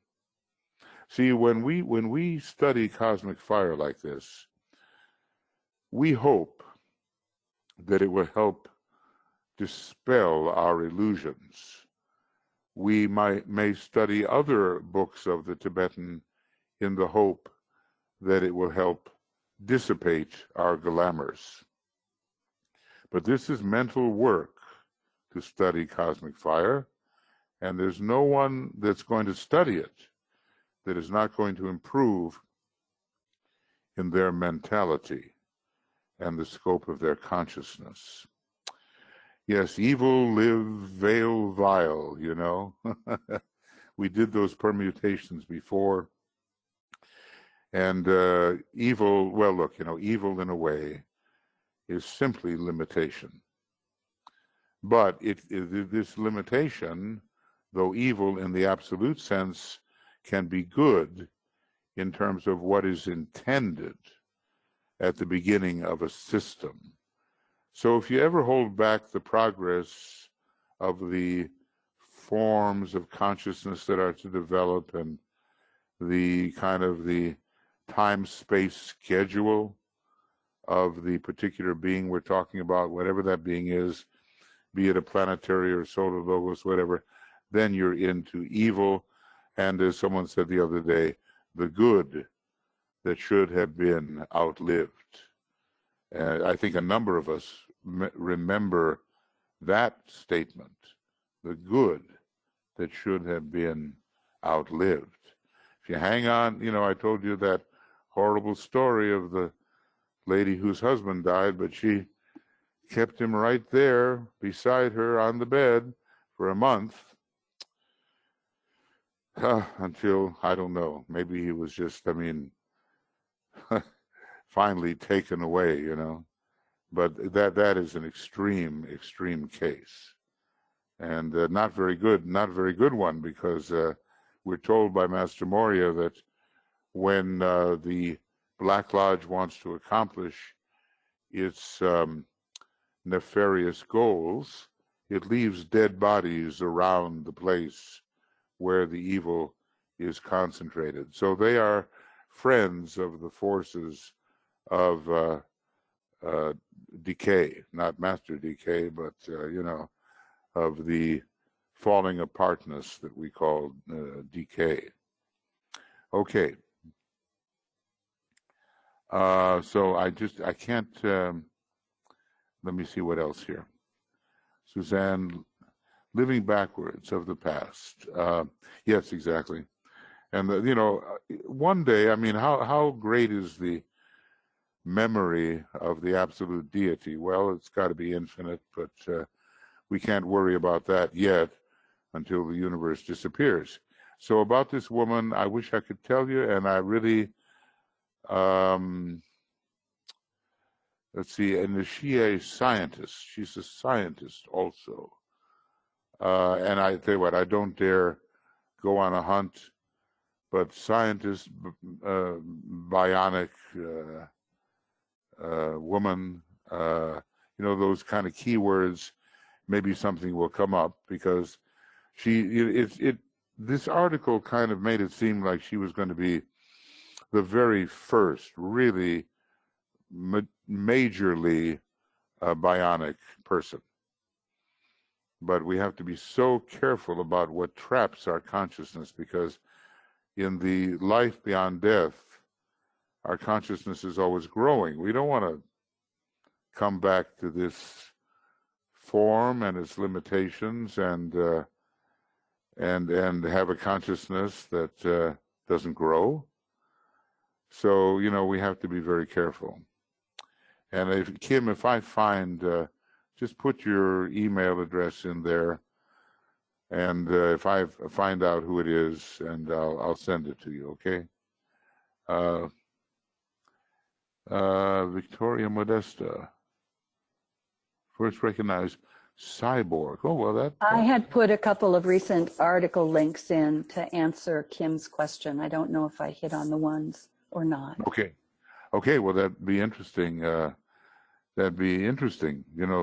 See, when we study cosmic fire like this, we hope that it will help dispel our illusions. We may study other books of the Tibetan in the hope that it will help dissipate our glamours. But this is mental work to study cosmic fire, and there's no one that's going to study it that is not going to improve in their mentality and the scope of their consciousness. Yes, evil live veil vile, We did those permutations before. And evil, well, look, evil in a way is simply limitation. But this limitation, though evil in the absolute sense, can be good in terms of what is intended at the beginning of a system. So if you ever hold back the progress of the forms of consciousness that are to develop and the kind of the time-space schedule of the particular being we're talking about, whatever that being is, be it a planetary or solar logos, whatever, then you're into evil. And as someone said the other day, the good that should have been outlived. I think a number of us remember that statement, the good that should have been outlived. If you hang on, I told you that horrible story of the lady whose husband died, but she kept him right there beside her on the bed for a month until, I don't know, maybe he was just, finally taken away, But that is an extreme case, and not very good one, because we're told by Master Moria that when the Black Lodge wants to accomplish its nefarious goals, it leaves dead bodies around the place where the evil is concentrated. So they are friends of the forces of decay, not master decay, but of the falling apartness that we call decay. Okay. So I can't, let me see what else here. Suzanne, living backwards of the past. Yes, exactly. And, one day, I mean, how great is the memory of the absolute deity? Well, it's got to be infinite, but we can't worry about that yet until the universe disappears. So about this woman, I wish I could tell you, and I really, let's see, and is she a scientist? She's a scientist also. And I tell you what, I don't dare go on a hunt, but scientist, bionic woman, those kind of keywords, maybe something will come up, because this article kind of made it seem like she was going to be the very first really majorly bionic person. But we have to be so careful about what traps our consciousness, because in the life beyond death, our consciousness is always growing. We don't want to come back to this form and its limitations and have a consciousness that doesn't grow. So, we have to be very careful. And Kim, if I find, just put your email address in there, and if I find out who it is, and I'll send it to you, okay? Victoria Modesta, first recognized cyborg. Oh, well, I had put a couple of recent article links in to answer Kim's question. I don't know if I hit on the ones or not. Okay, well, that'd be interesting.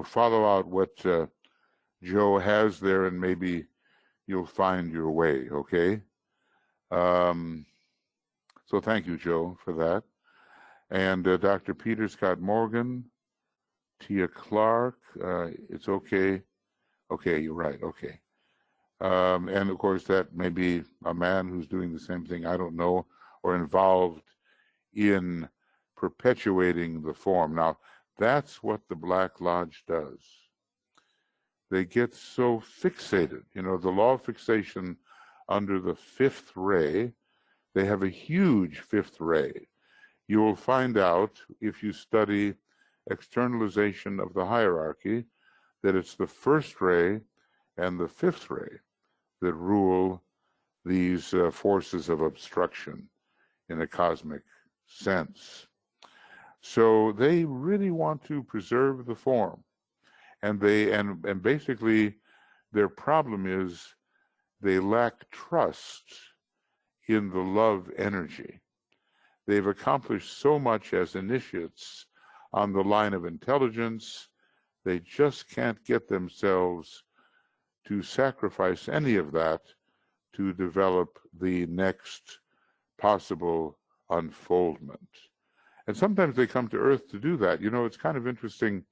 Follow out what Joe has there, and maybe you'll find your way, okay? So thank you, Joe, for that. And Dr. Peter Scott Morgan, Tia Clark, it's okay. Okay, you're right, okay. And of course, that may be a man who's doing the same thing, I don't know, or involved in perpetuating the form. Now, that's what the Black Lodge does. They get so fixated. The law of fixation under the fifth ray, they have a huge fifth ray. You will find out, if you study externalization of the hierarchy, that it's the first ray and the fifth ray that rule these forces of obstruction in a cosmic sense. So they really want to preserve the form, and basically their problem is they lack trust in the love energy. They've accomplished so much as initiates on the line of intelligence, they just can't get themselves to sacrifice any of that to develop the next possible unfoldment. And sometimes they come to Earth to do that. It's kind of interesting.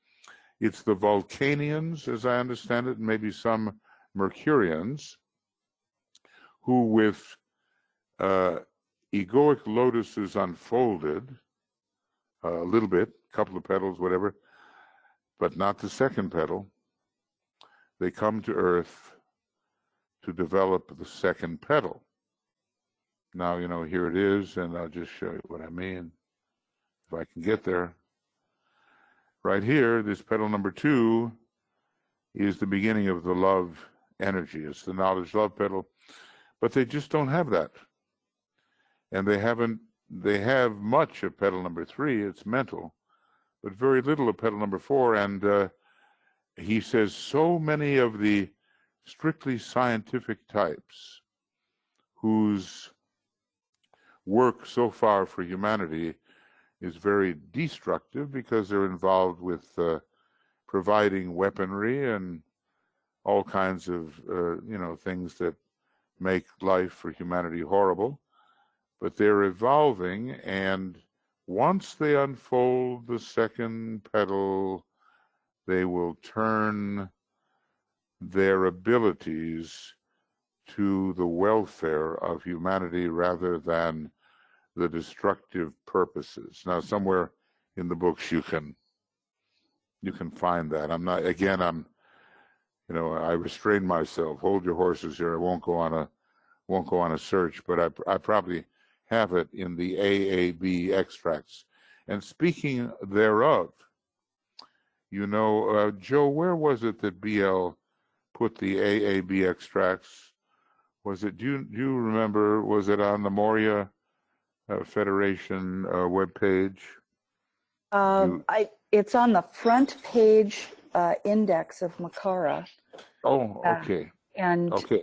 It's the Vulcanians, as I understand it, and maybe some Mercurians, who with egoic lotuses unfolded a little bit, a couple of petals, whatever, but not the second petal. They come to Earth to develop the second petal. Now, here it is, and I'll just show you what I mean, if I can get there. Right here, this petal number 2 is the beginning of the love energy. It's the knowledge love petal, but they just don't have that. And they haven't they have much of petal number 3, it's mental, but very little of petal number 4. And he says so many of the strictly scientific types whose work so far for humanity is very destructive because they're involved with providing weaponry and all kinds of things that make life for humanity horrible. But they're evolving, and once they unfold the second petal, they will turn their abilities to the welfare of humanity rather than the destructive purposes. Now, somewhere in the books you can find that. I restrain myself. Hold your horses here. I won't go on a search, but I probably have it in the AAB extracts. And speaking thereof, Joe, where was it that BL put the AAB extracts? Was it? Do you remember? Was it on the Moria Federation webpage? It's on the front page index of Makara. Oh, okay. And okay.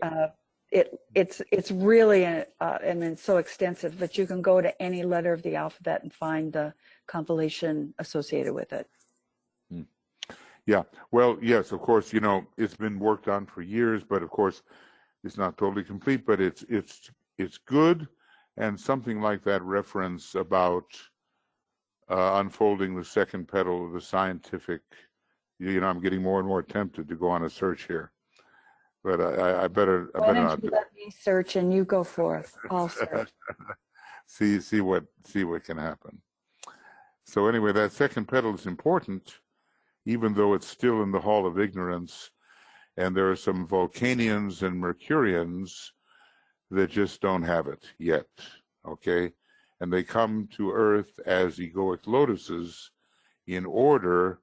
It's really it's so extensive, but you can go to any letter of the alphabet and find the compilation associated with it. Yeah. Well, yes, of course, it's been worked on for years, but of course it's not totally complete, but it's good. And something like that reference about unfolding the second petal of the scientific, I'm getting more and more tempted to go on a search here, but I better not do it. Let me search and you go forth. I'll search. see what can happen. So anyway, that second petal is important, even though it's still in the Hall of Ignorance, and there are some Vulcanians and Mercurians that just don't have it yet, okay? And they come to Earth as egoic lotuses in order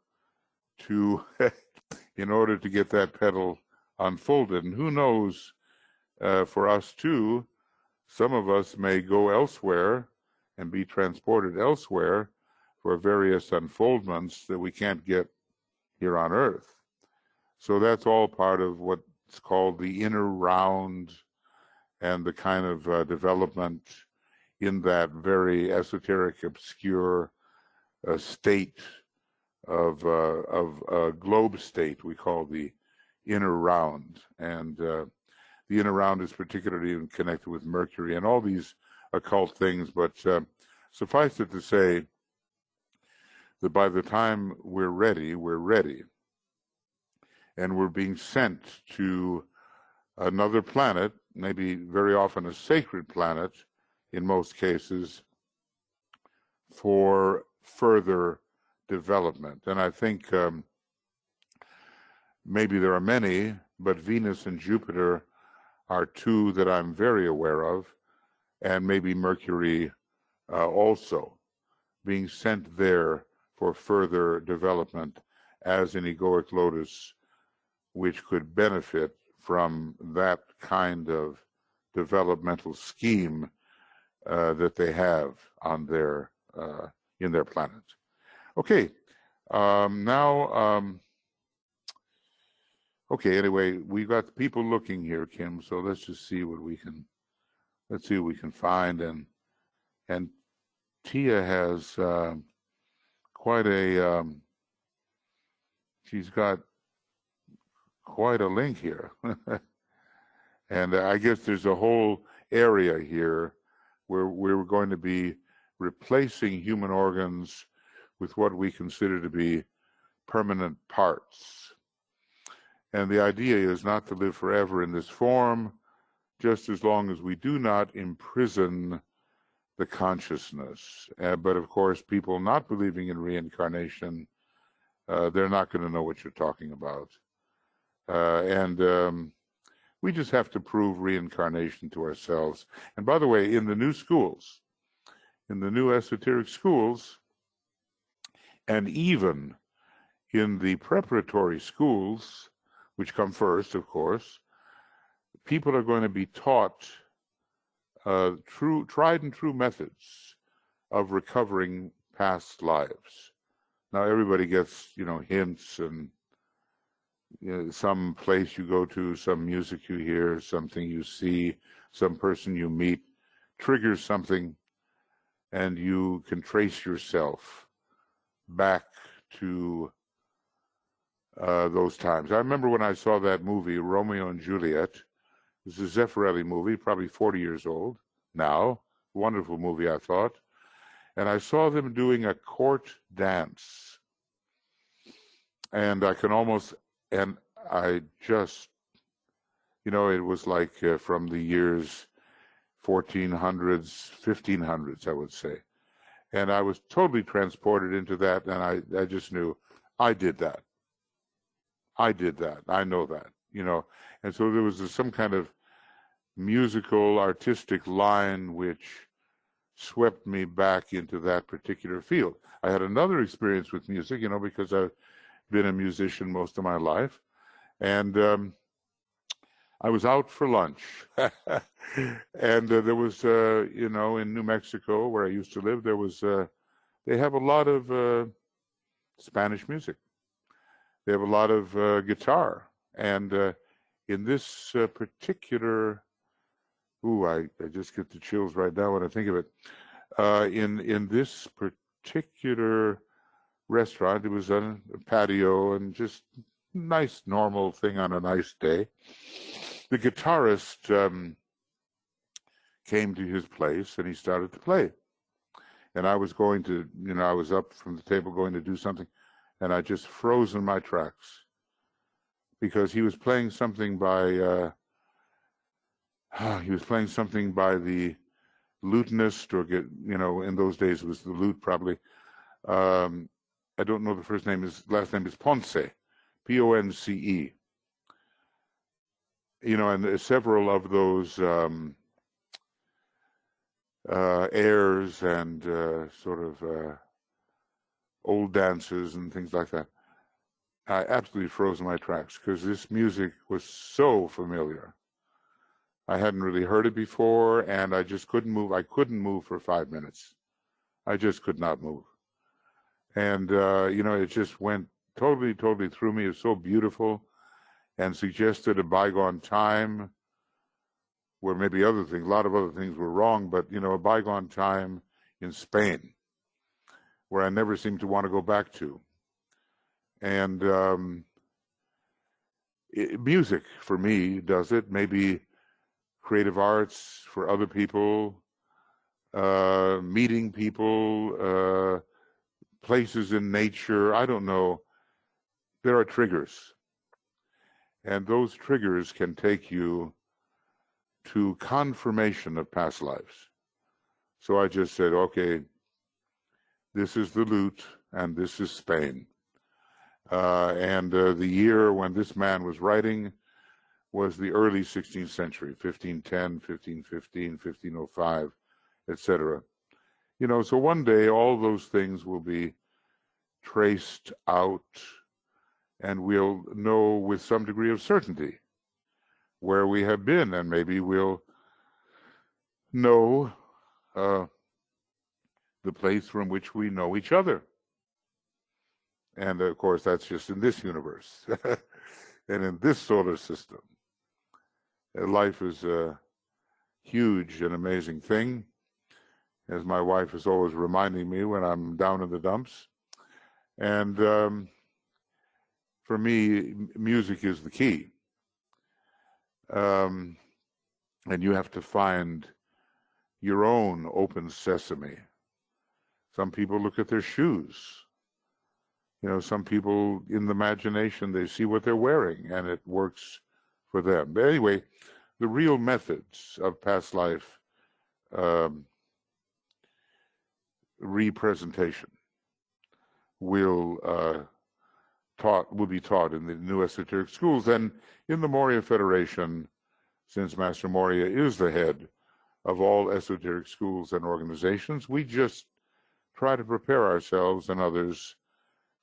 to get that petal unfolded. And who knows, for us too, some of us may go elsewhere and be transported elsewhere for various unfoldments that we can't get here on Earth. So that's all part of what's called the inner round and the kind of development in that very esoteric, obscure state of globe state we call the inner round. And the inner round is particularly connected with Mercury and all these occult things. But suffice it to say that by the time we're ready. And we're being sent to another planet, maybe very often a sacred planet in most cases, for further development. And I think maybe there are many, but Venus and Jupiter are two that I'm very aware of, and maybe Mercury also, being sent there for further development as an egoic lotus, which could benefit from that kind of developmental scheme that they have on their in their planet. Okay, okay. Anyway, we've got people looking here, Kim. So let's just see what we can. Let's see what we can find. And Tia has quite a. She's got quite a link here. And I guess there's a whole area here where we're going to be replacing human organs with what we consider to be permanent parts. And the idea is not to live forever in this form, just as long as we do not imprison the consciousness. But of course, people not believing in reincarnation, they're not going to know what you're talking about. And we just have to prove reincarnation to ourselves. And by the way, in the new schools, in the new esoteric schools, and even in the preparatory schools, which come first, of course, people are going to be taught tried and true methods of recovering past lives. Now everybody gets, hints, and some place you go to, some music you hear, something you see, some person you meet triggers something, and you can trace yourself back to those times. I remember when I saw that movie, Romeo and Juliet. It was a Zeffirelli movie, probably 40 years old now. Wonderful movie, I thought. And I saw them doing a court dance. And I just, it was like from the years 1400s, 1500s, I would say. And I was totally transported into that, and I just knew I did that. I know that, And so there was some kind of musical, artistic line which swept me back into that particular field. I had another experience with music, because I've been a musician most of my life. And I was out for lunch. And there was, in New Mexico, where I used to live, they have a lot of Spanish music. They have a lot of guitar. And in this particular, I just get the chills right now when I think of it. In this particular restaurant, it was on a patio and just nice, normal thing on a nice day. The guitarist came to his place and he started to play. And I was going to, I was up from the table going to do something, and I just froze in my tracks because he was playing something by the lutenist, or in those days it was the lute probably. I don't know the first name. His last name is Ponce, Ponce. And several of those airs and sort of old dances and things like that. I absolutely froze in my tracks because this music was so familiar. I hadn't really heard it before, and I just couldn't move. I couldn't move for 5 minutes. I just could not move. And, it just went totally, totally through me. It was so beautiful and suggested a bygone time where maybe a lot of other things were wrong, but, a bygone time in Spain where I never seemed to want to go back to. And music, for me, does it. Maybe creative arts for other people, meeting people, places in nature. I don't know. There are triggers. And those triggers can take you to confirmation of past lives. So I just said, okay, this is the lute and this is Spain. And the year when this man was writing was the early 16th century, 1510, 1515, 1505, etc. So one day all those things will be traced out, and we'll know with some degree of certainty where we have been, and maybe we'll know the place from which we know each other. And of course, that's just in this universe and in this solar system. Life is a huge and amazing thing, as my wife is always reminding me when I'm down in the dumps. And for me, music is the key. And you have to find your own open sesame. Some people look at their shoes. Some people in the imagination, they see what they're wearing and it works for them. But anyway, the real methods of past life representation will be taught in the new esoteric schools. And in the Moria Federation, since Master Moria is the head of all esoteric schools and organizations, we just try to prepare ourselves and others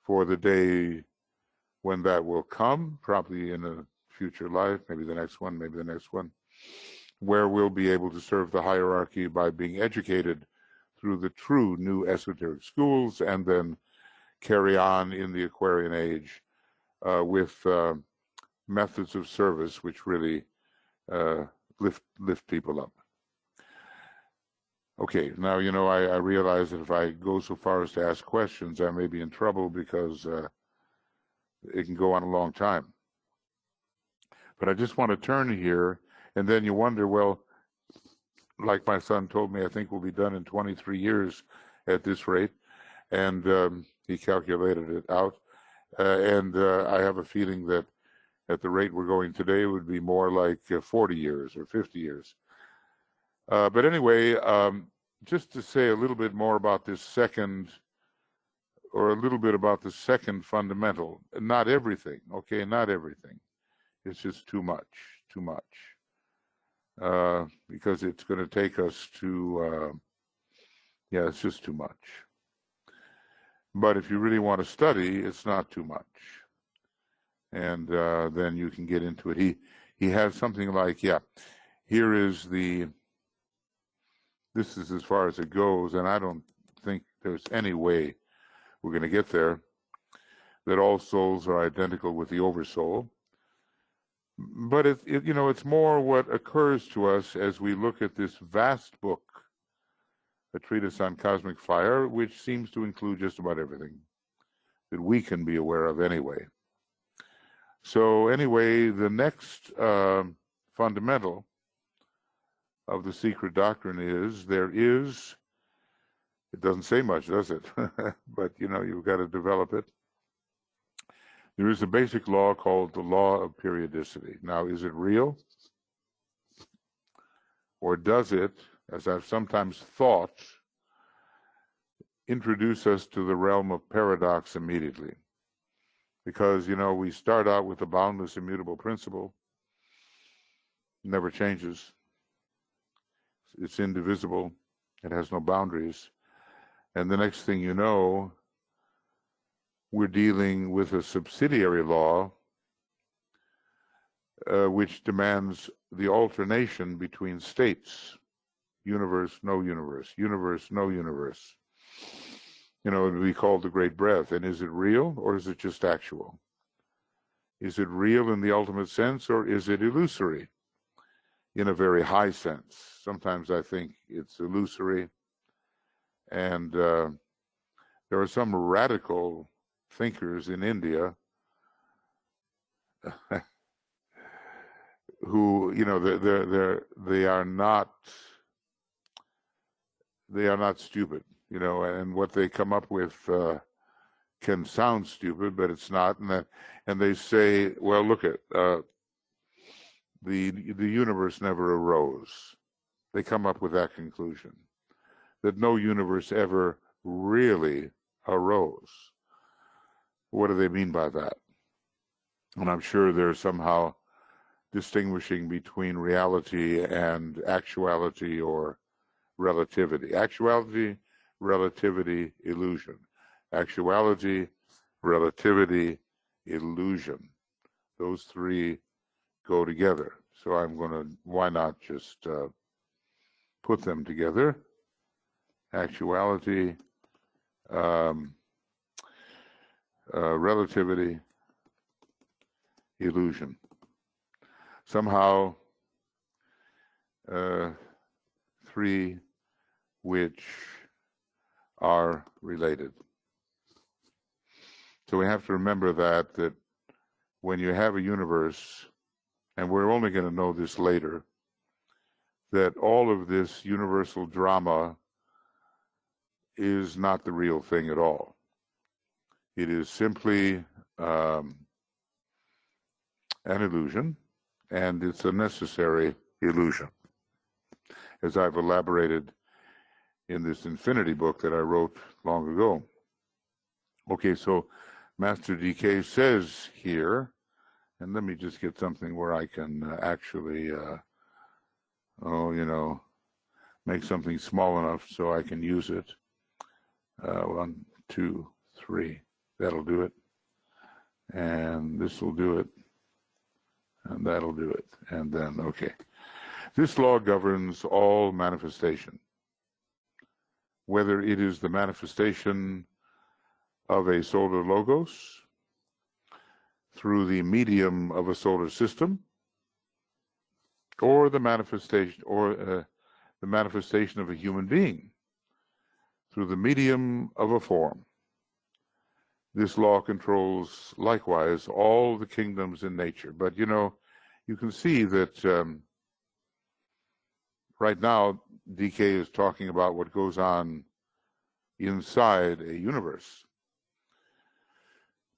for the day when that will come, probably in a future life, maybe the next one, where we'll be able to serve the hierarchy by being educated through the true new esoteric schools, and then carry on in the Aquarian age with methods of service which really lift people up. Okay, now, I realize that if I go so far as to ask questions, I may be in trouble because it can go on a long time. But I just want to turn here, and then you wonder, well, like my son told me, I think we'll be done in 23 years at this rate, and he calculated it out. And I have a feeling that at the rate we're going today, it would be more like 40 years or 50 years. But anyway, just to say a little bit more about this second, or a little bit about the second fundamental. Not everything, okay? Not everything. It's just too much. Because it's going to take us to, it's just too much. But if you really want to study, it's not too much. And then you can get into it. He has something like, here is this is as far as it goes, and I don't think there's any way we're going to get there, that all souls are identical with the oversoul. But it's more what occurs to us as we look at this vast book, a treatise on cosmic fire, which seems to include just about everything that we can be aware of anyway. So anyway, the next fundamental of the secret doctrine is it doesn't say much, does it? But you've got to develop it. There is a basic law called the law of periodicity. Now, is it real? Or does it, as I've sometimes thought, introduce us to the realm of paradox immediately? Because, we start out with the boundless, immutable principle. It never changes. It's indivisible. It has no boundaries. And the next thing you know, we're dealing with a subsidiary law which demands the alternation between states. Universe, no universe. Universe, no universe. It would be called the Great Breath. And is it real, or is it just actual? Is it real in the ultimate sense, or is it illusory in a very high sense? Sometimes I think it's illusory. And there are some radical thinkers in India who, they are not stupid, and what they come up with can sound stupid, but it's not. And they say, well, look at the universe never arose. They come up with that conclusion, that no universe ever really arose. What do they mean by that? And I'm sure they're somehow distinguishing between reality and actuality or relativity. Actuality, relativity, illusion. Actuality, relativity, illusion. Those three go together. So why not just put them together? Actuality, relativity, illusion. Somehow, three which are related. So we have to remember that when you have a universe, and we're only going to know this later, that all of this universal drama is not the real thing at all. It is simply an illusion, and it's a necessary illusion, as I've elaborated in this Infinity book that I wrote long ago. Okay, so Master DK says here, and let me just get something where I can actually, make something small enough so I can use it. 1, 2, 3. That'll do it. And this will do it. And that'll do it. And then, okay. This law governs all manifestation. whether it is the manifestation of a solar logos through the medium of a solar system, or the manifestation of a human being through the medium of a form. This law controls likewise all the kingdoms in nature. But you can see that right now DK is talking about what goes on inside a universe.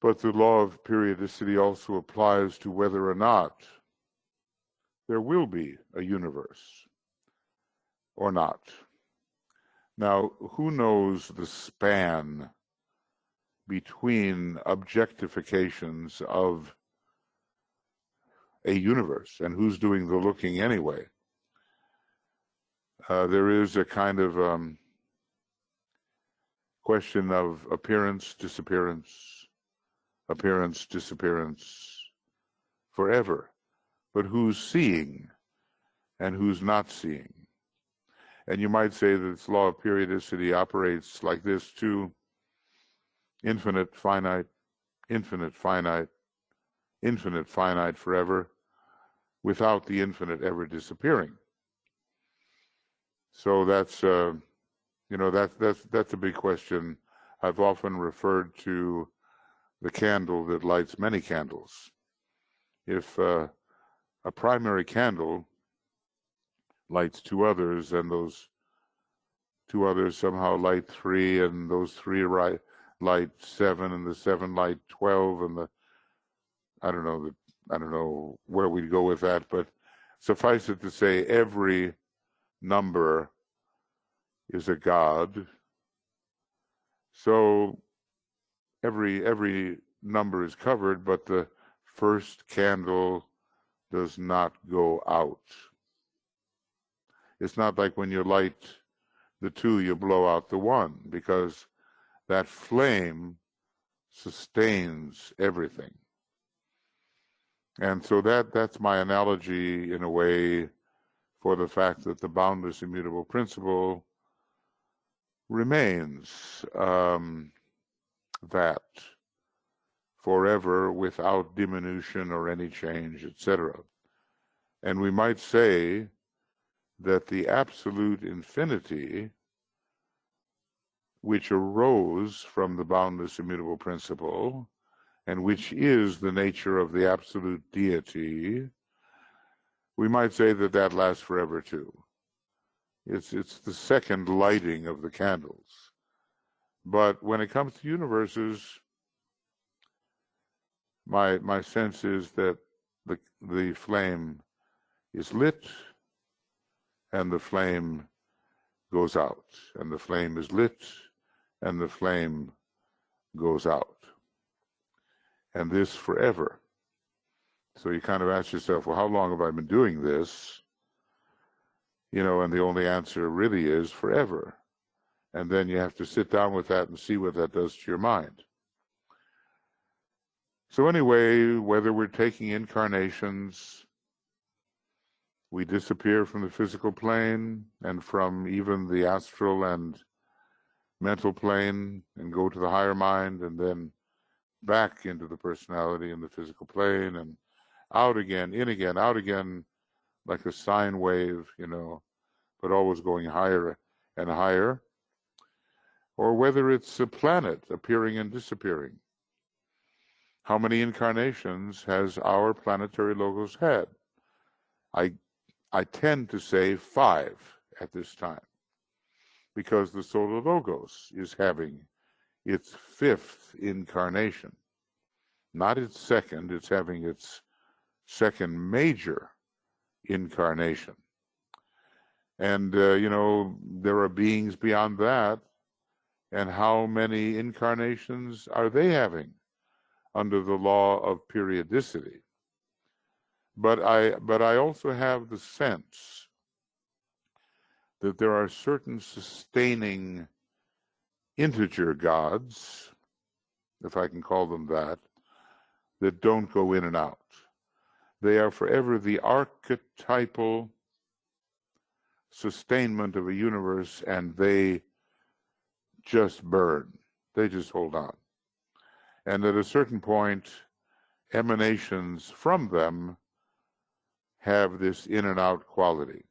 But the law of periodicity also applies to whether or not there will be a universe or not. Now, who knows the span between objectifications of a universe and who's doing the looking anyway? There is a kind of question of appearance, disappearance, appearance, disappearance, forever. But who's seeing and who's not seeing? And you might say that this law of periodicity operates like this too: infinite, finite, infinite, finite, infinite, finite forever, without the infinite ever disappearing. So that's that's a big question. I've often referred to the candle that lights many candles. If a primary candle lights two others, and those two others somehow light three, and those three light seven, and the seven light 12, and I don't know where we'd go with that, but suffice it to say, every number is a God. So every number is covered, but the first candle does not go out. It's not like when you light the two, you blow out the one, because that flame sustains everything. And so that's my analogy, in a way, for the fact that the boundless immutable principle remains that forever, without diminution or any change, etc. And we might say that the absolute infinity, which arose from the boundless immutable principle, and which is the nature of the absolute deity, we might say that that lasts forever too. It's the second lighting of the candles. But when it comes to universes, my sense is that the flame is lit, and the flame goes out, and the flame is lit, and the flame goes out, and this forever. So you kind of ask yourself, well, how long have I been doing this? And the only answer really is forever. And then you have to sit down with that and see what that does to your mind. So anyway, whether we're taking incarnations, we disappear from the physical plane and from even the astral and mental plane, and go to the higher mind, and then back into the personality and the physical plane, and out again, in again, out again, like a sine wave, but always going higher and higher. Or whether it's a planet appearing and disappearing. How many incarnations has our planetary logos had? I tend to say 5 at this time, because the solar logos is having its 5th incarnation. Not its second, it's having its second major incarnation. And, there are beings beyond that, and how many incarnations are they having under the law of periodicity? But I also have the sense that there are certain sustaining integer gods, if I can call them that don't go in and out. They are forever the archetypal sustainment of a universe, and they just burn. They just hold on. And at a certain point, emanations from them have this in and out quality.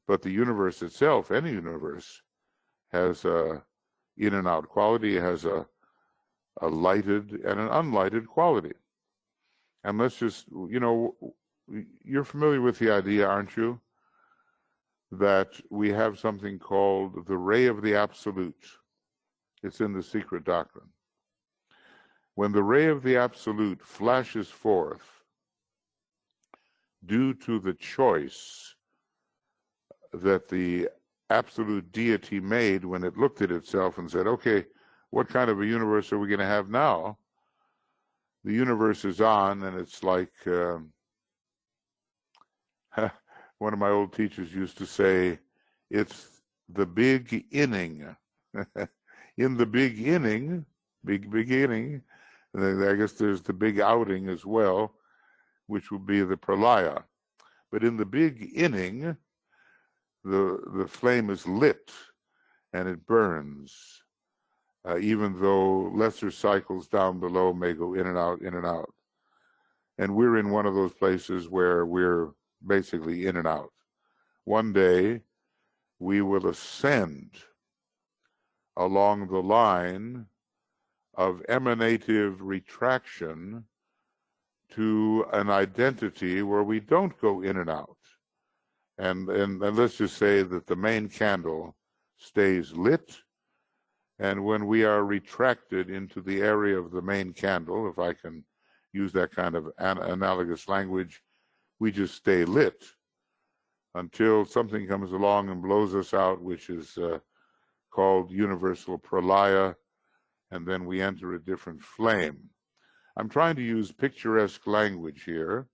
But the universe itself, any universe, has a in and out quality, has a lighted and an unlighted quality. And let's just, you're familiar with the idea, aren't you, that we have something called the ray of the absolute. It's in the secret doctrine. When the ray of the absolute flashes forth due to the choice that the absolute deity made when it looked at itself and said, okay, what kind of a universe are we going to have now? The universe is on, and it's like one of my old teachers used to say, it's the big inning. In the big inning, big beginning, I guess there's the big outing as well, which will be the pralaya. But in the big inning, the flame is lit and it burns, even though lesser cycles down below may go in and out, in and out. And we're in one of those places where we're basically in and out. One day, we will ascend along the line of emanative retraction to an identity where we don't go in and out. And let's just say that the main candle stays lit, and when we are retracted into the area of the main candle, if I can use that kind of analogous language, we just stay lit until something comes along and blows us out, which is called universal pralaya, and then we enter a different flame. I'm trying to use picturesque language here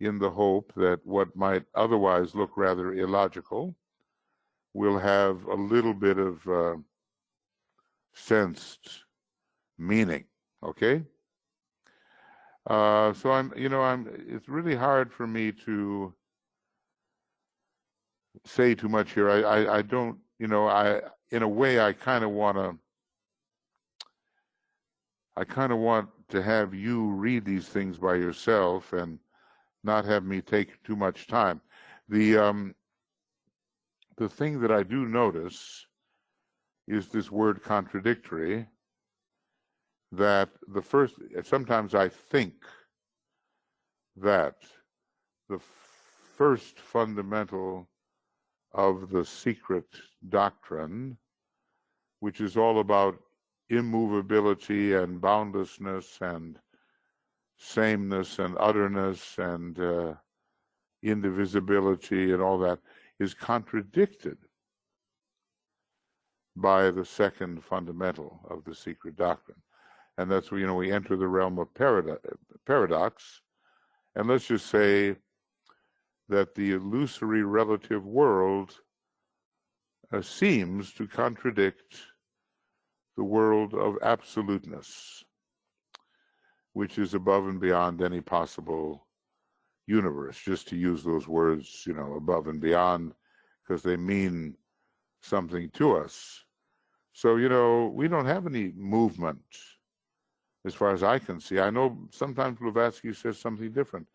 in the hope that what might otherwise look rather illogical will have a little bit of sensed meaning, okay? So it's really hard for me to say too much here. I don't, in a way, I kind of want to have you read these things by yourself and not have me take too much time. The thing that I do notice is this word contradictory, that sometimes I think that the first fundamental of the secret doctrine, which is all about immovability and boundlessness and sameness and otherness and indivisibility and all that, is contradicted by the second fundamental of the secret doctrine. And that's where, we enter the realm of paradox. And let's just say that the illusory relative world seems to contradict the world of absoluteness, which is above and beyond any possible universe, just to use those words, above and beyond, because they mean something to us. So, we don't have any movement as far as I can see. I know sometimes Blavatsky says something different,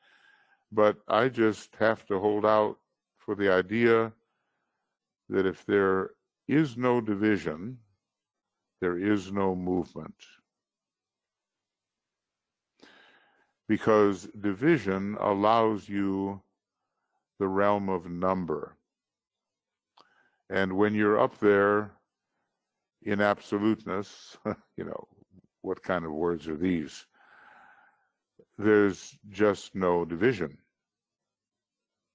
but I just have to hold out for the idea that if there is no division, there is no movement. Because division allows you the realm of number. And when you're up there in absoluteness, what kind of words are these? There's just no division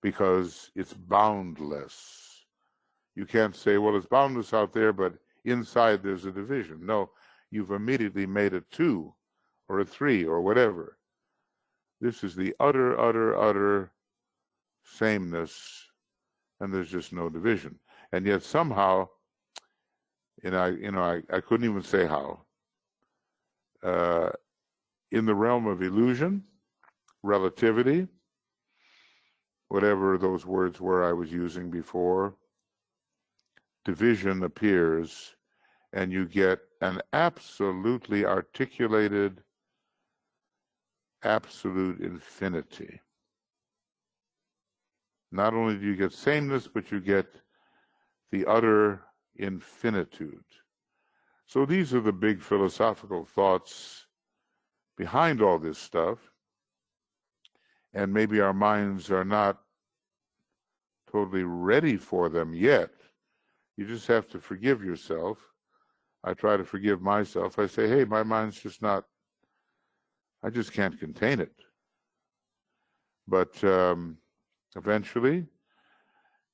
because it's boundless. You can't say, well, it's boundless out there, but inside there's a division. No, you've immediately made a 2 or a 3 or whatever. This is the utter sameness, and there's just no division. And yet somehow, I couldn't even say how. In the realm of illusion, relativity, whatever those words were I was using before, division appears, and you get an absolutely articulated absolute infinity. Not only do you get sameness, but you get the utter infinitude. So these are the big philosophical thoughts behind all this stuff. And maybe our minds are not totally ready for them yet. You just have to forgive yourself. I try to forgive myself. I say, hey, my mind's just not, I just can't contain it. But eventually,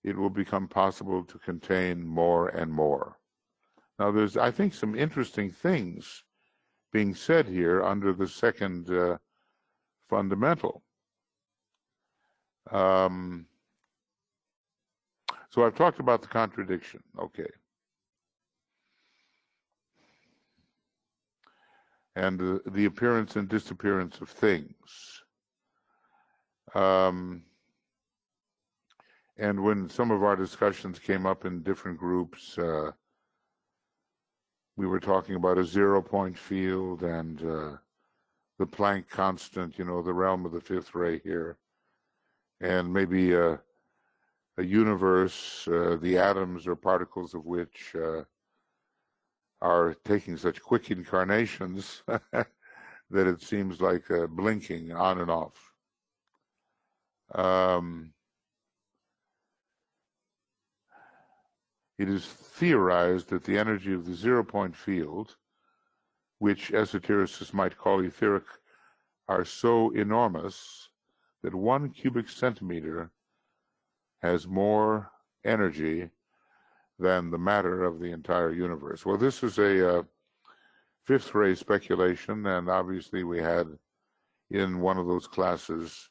it will become possible to contain more and more. Now, there's, I think, some interesting things being said here under the second fundamental. So I've talked about the contradiction. Okay. And the appearance and disappearance of things. And when some of our discussions came up in different groups, we were talking about a 0-point field and the Planck constant, the realm of the fifth ray here, and maybe a universe, the atoms or particles of which are taking such quick incarnations that it seems like blinking on and off. It is theorized that the energy of the 0-point field, which esotericists might call etheric, are so enormous that 1 cubic centimeter has more energy than the matter of the entire universe. Well, this is a fifth ray speculation, and obviously we had in one of those classes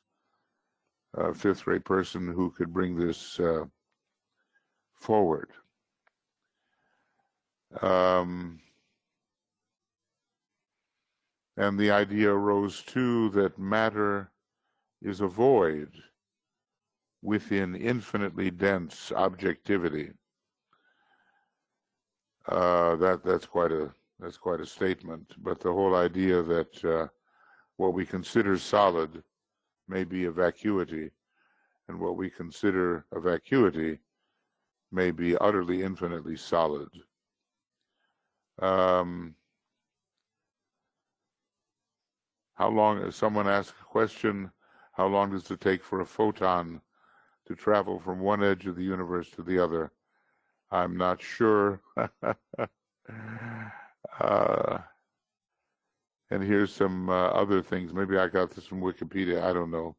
a fifth ray person who could bring this forward. And the idea arose too that matter is a void within infinitely dense objectivity. That's quite a statement. But the whole idea that what we consider solid may be a vacuity, and what we consider a vacuity may be utterly infinitely solid. How long, someone asked a question, how long does it take for a photon to travel from one edge of the universe to the other? I'm not sure. And here's some other things. Maybe I got this from Wikipedia. I don't know.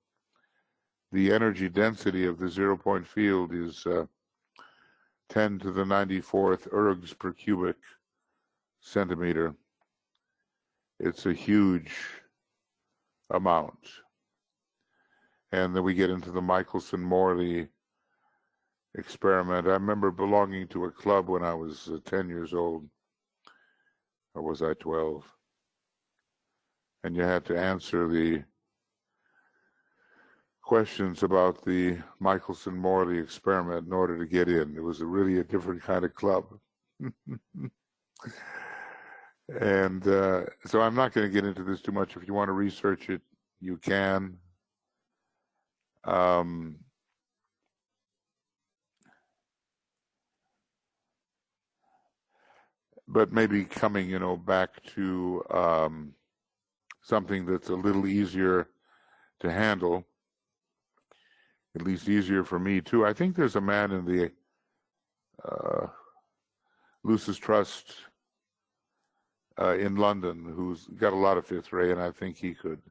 The energy density of the 0-point field is 10 to the 94th ergs per cubic centimeter. It's a huge amount. And then we get into the Michelson-Morley experiment. I remember belonging to a club when I was 10 years old. Or was I 12? And you had to answer the questions about the Michelson-Morley experiment in order to get in. It was really a different kind of club. And so I'm not going to get into this too much. If you want to research it, you can. But maybe coming, back to something that's a little easier to handle, at least easier for me too. I think there's a man in the Lucis Trust in London who's got a lot of fifth ray, and I think he could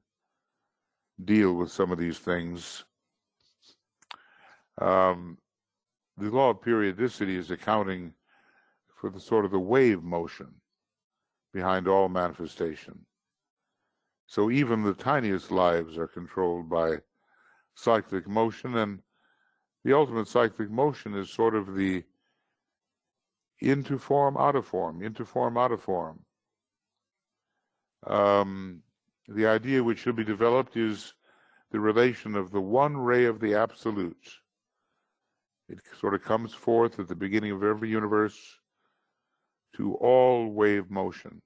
deal with some of these things. The law of periodicity is accounting for the sort of the wave motion behind all manifestation. So even the tiniest lives are controlled by cyclic motion, and the ultimate cyclic motion is sort of the into form, out of form, into form, out of form. The idea which should be developed is the relation of the one ray of the absolute. It sort of comes forth at the beginning of every universe, to all wave motion,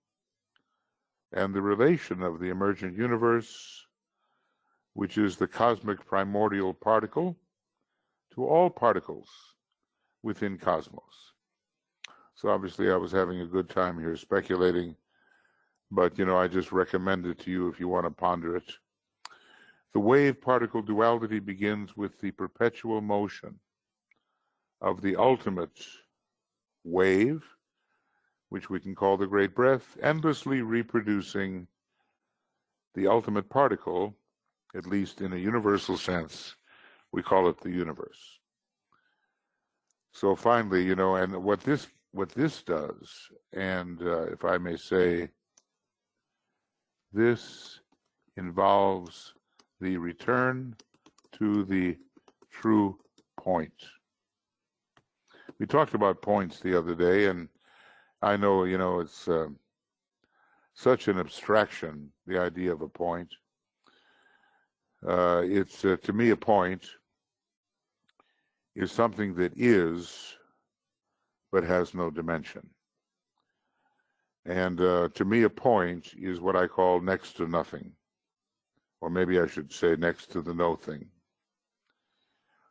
and the relation of the emergent universe, which is the cosmic primordial particle, to all particles within cosmos. So obviously I was having a good time here speculating, but I just recommend it to you if you want to ponder it. The wave-particle duality begins with the perpetual motion of the ultimate wave, which we can call the great breath, endlessly reproducing the ultimate particle, at least in a universal sense. We call it the universe. So finally, and what this does, and if I may say, this involves the return to the true point. We talked about points the other day, and I know, it's such an abstraction, the idea of a point. It's, to me, a point is something that is, but has no dimension. And to me, a point is what I call next to nothing. Or maybe I should say next to the no thing.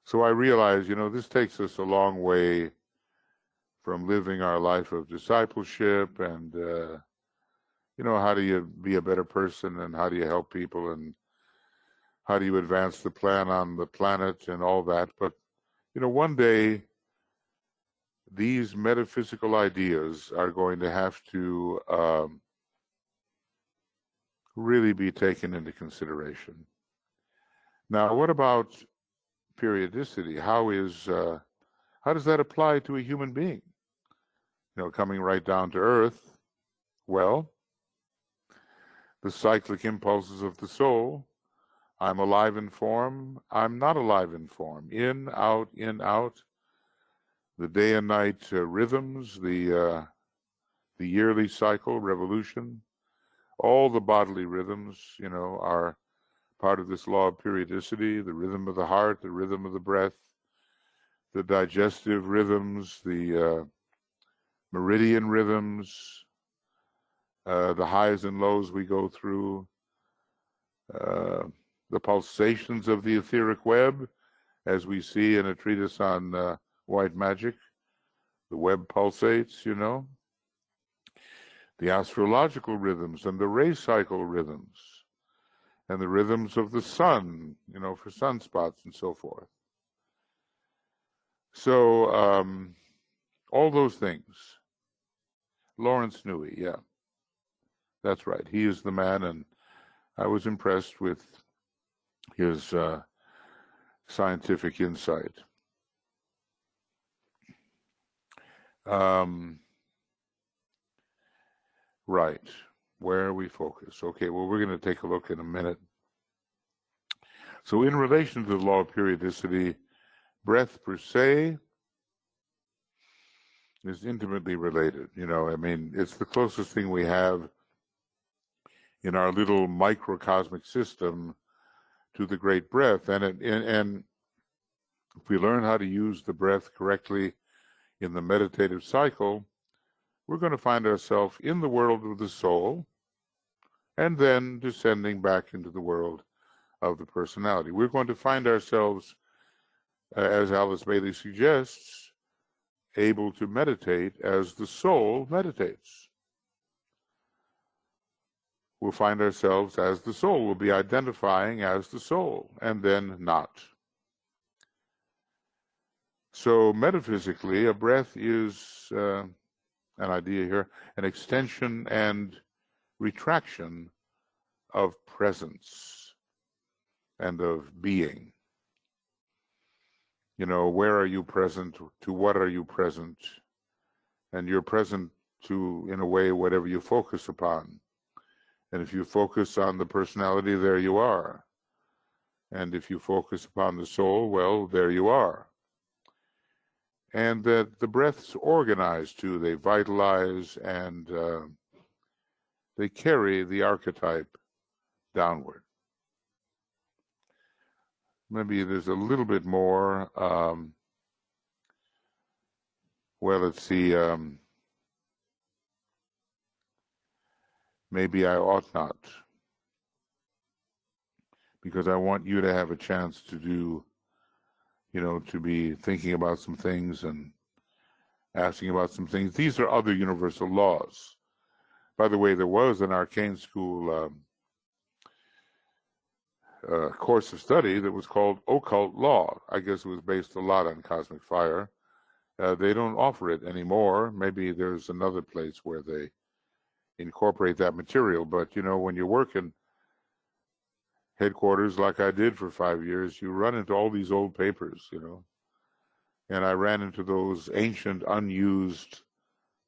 So I realize, this takes us a long way from living our life of discipleship and, how do you be a better person and how do you help people and how do you advance the plan on the planet and all that. But, one day these metaphysical ideas are going to have to really be taken into consideration. Now, what about periodicity? How does that apply to a human being? Coming right down to earth, well, the cyclic impulses of the soul, I'm alive in form, I'm not alive in form, in, out, the day and night rhythms, the yearly cycle, revolution, all the bodily rhythms, are part of this law of periodicity, the rhythm of the heart, the rhythm of the breath, the digestive rhythms, the meridian rhythms, the highs and lows we go through, the pulsations of the etheric web, as we see in a treatise on white magic. The web pulsates, the astrological rhythms and the ray cycle rhythms, and the rhythms of the sun, for sunspots and so forth. So all those things. Lawrence Newey, yeah, that's right. He is the man, and I was impressed with his scientific insight. Right, where we focus. Okay, well, we're going to take a look in a minute. So in relation to the law of periodicity, breath per se is intimately related. It's the closest thing we have in our little microcosmic system to the great breath. And if we learn how to use the breath correctly in the meditative cycle, we're going to find ourselves in the world of the soul and then descending back into the world of the personality. We're going to find ourselves, as Alice Bailey suggests, able to meditate as the soul meditates. We'll find ourselves as the soul. We'll be identifying as the soul, and then not. So metaphysically, a breath is, an idea here, an extension and retraction of presence and of being. Where are you present? To what are you present? And you're present to, in a way, whatever you focus upon. And if you focus on the personality, there you are. And if you focus upon the soul, well, there you are. And that the breaths organize too. They vitalize and they carry the archetype downward. Maybe there's a little bit more. Well, let's see. maybe I ought not, because I want you to have a chance to do, to be thinking about some things and asking about some things. These are other universal laws. By the way, there was an arcane school course of study that was called Occult Law. I guess it was based a lot on cosmic fire. They don't offer it anymore. Maybe there's another place where they incorporate that material. But, when you work in headquarters like I did for 5 years, you run into all these old papers, And I ran into those ancient, unused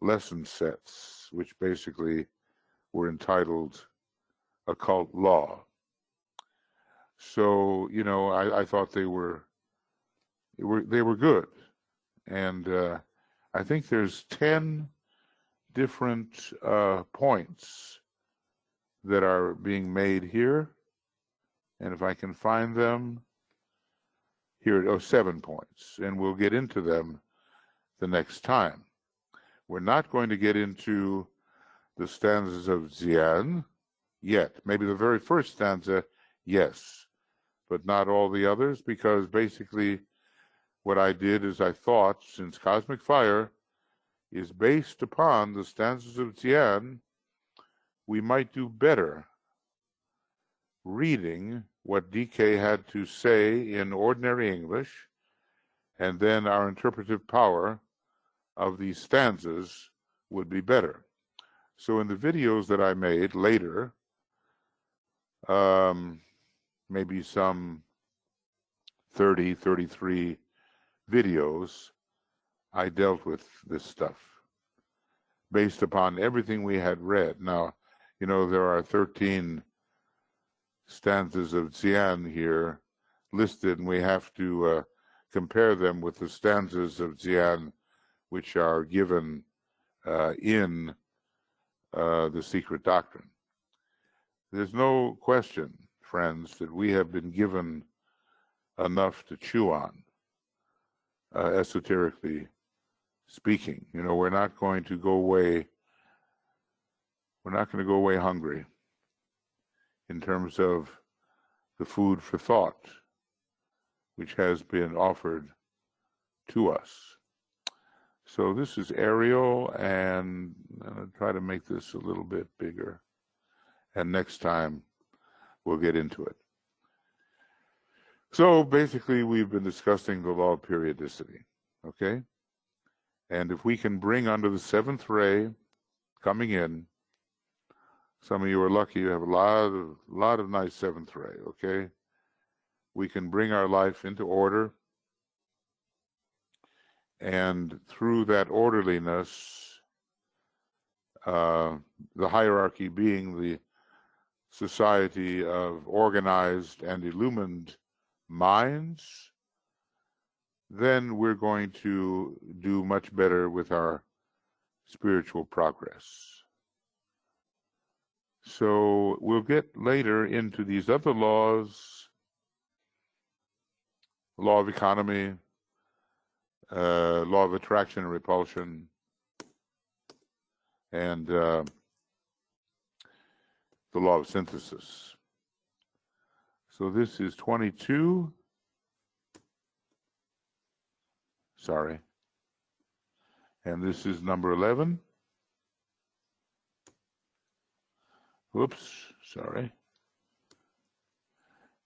lesson sets, which basically were entitled Occult Law. So, I thought they were good. And I think there's 10 different points that are being made here. And if I can find them, here, 7 points. And we'll get into them the next time. We're not going to get into the stanzas of Xian yet. Maybe the very first stanza, yes, but not all the others, because basically what I did is I thought, since Cosmic Fire is based upon the stanzas of Xian, we might do better reading what DK had to say in ordinary English, and then our interpretive power of these stanzas would be better. So in the videos that I made later, maybe some 30, 33 videos, I dealt with this stuff based upon everything we had read. Now, there are 13 stanzas of Xian here listed, and we have to compare them with the stanzas of Xian which are given in the Secret Doctrine. There's no question, friends, that we have been given enough to chew on, esoterically speaking. We're not going to go away. We're not going to go away hungry in terms of the food for thought which has been offered to us. So this is Ariel, and I'm going to try to make this a little bit bigger. And next time we'll get into it. So basically we've been discussing the law of periodicity, okay? And if we can bring under the seventh ray coming in, some of you are lucky, you have a lot of nice seventh ray, okay? We can bring our life into order, and through that orderliness, the hierarchy being the society of organized and illumined minds, then we're going to do much better with our spiritual progress. So we'll get later into these other laws, law of economy, law of attraction and repulsion, and the law of synthesis. So this is 22. Sorry. And this is number 11. Whoops, sorry.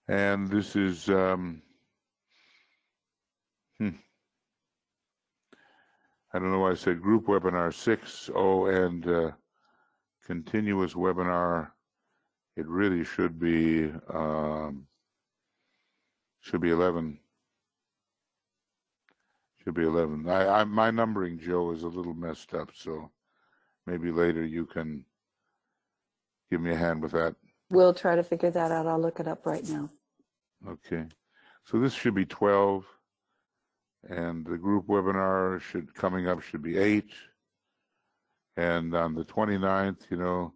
And this is, I don't know why I said group webinar 6. Oh, and continuous webinar, it really should be 11. Should be 11. My numbering, Joe, is a little messed up, so maybe later you can give me a hand with that. We'll try to figure that out. I'll look it up right now. Okay. So this should be 12, and the group webinar coming up should be 8. And on the 29th,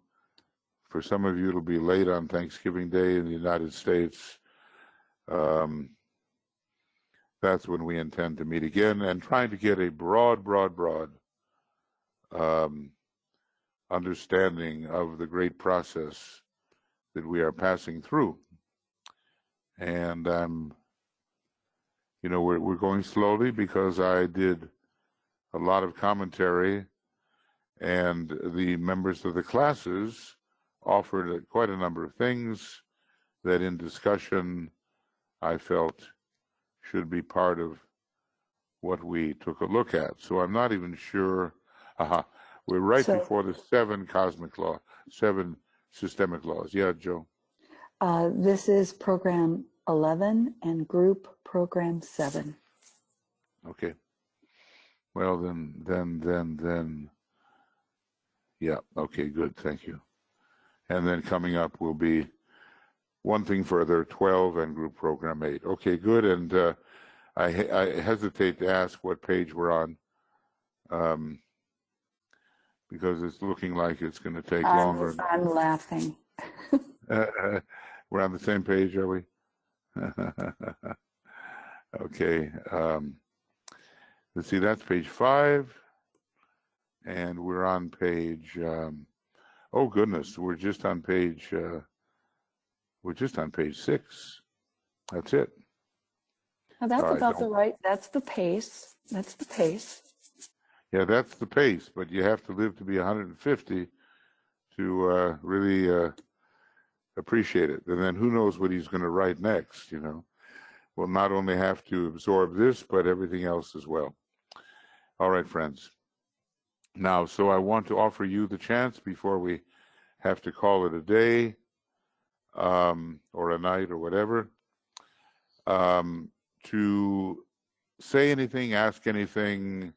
for some of you it'll be late on Thanksgiving Day in the United States. That's when we intend to meet again, and trying to get a broad understanding of the great process that we are passing through. And we're going slowly because I did a lot of commentary, and the members of the classes offered quite a number of things that in discussion I felt should be part of what we took a look at. So I'm not even sure. We're right before the 7 systemic laws. Yeah, Joe. This is program 11 and group program 7. Okay. Well, then. Yeah. Okay. Good. Thank you. And then coming up will be one thing further, 12 and group program 8. Okay. Good. And I hesitate to ask what page we're on, because it's looking like it's going to take longer. I'm laughing. We're on the same page, are we? Okay. Let's see, that's page 5. And we're on page, oh goodness, we're just on page 6. That's it. Now that's about the right, that's the pace. That's the pace. Yeah, that's the pace, but you have to live to be 150 to really appreciate it. And then who knows what he's going to write next, We'll not only have to absorb this, but everything else as well. All right, friends. Now, so I want to offer you the chance before we have to call it a day or a night or whatever, to say anything, ask anything,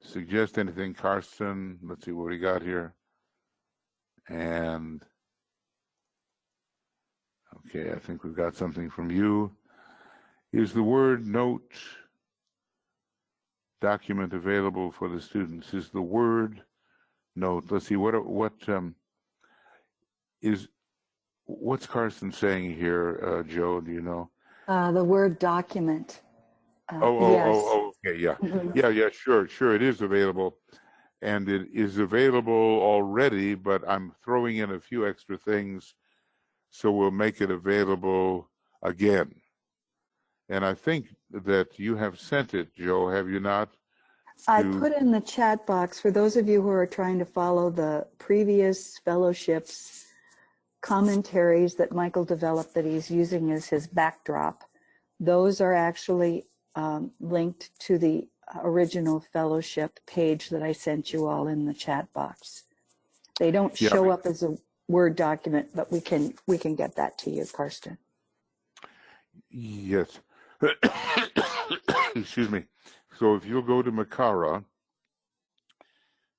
suggest anything. Karsten, let's see what we got here. And okay, I think we've got something from you. Is the word note document available for the students? Is the word note, let's see, what's Karsten saying here, Joe, do you know? The word document. Yes. Okay, yeah. Mm-hmm. Yeah, sure, it is available. And it is available already, but I'm throwing in a few extra things, so we'll make it available again. And I think that you have sent it, Joe, have you not? I put in the chat box, for those of you who are trying to follow the previous fellowships commentaries that Michael developed that he's using as his backdrop. Those are actually linked to the original fellowship page that I sent you all in the chat box. They don't show up as a Word document, but we can get that to you, Karsten. Yes. Excuse me. So if you'll go to Makara,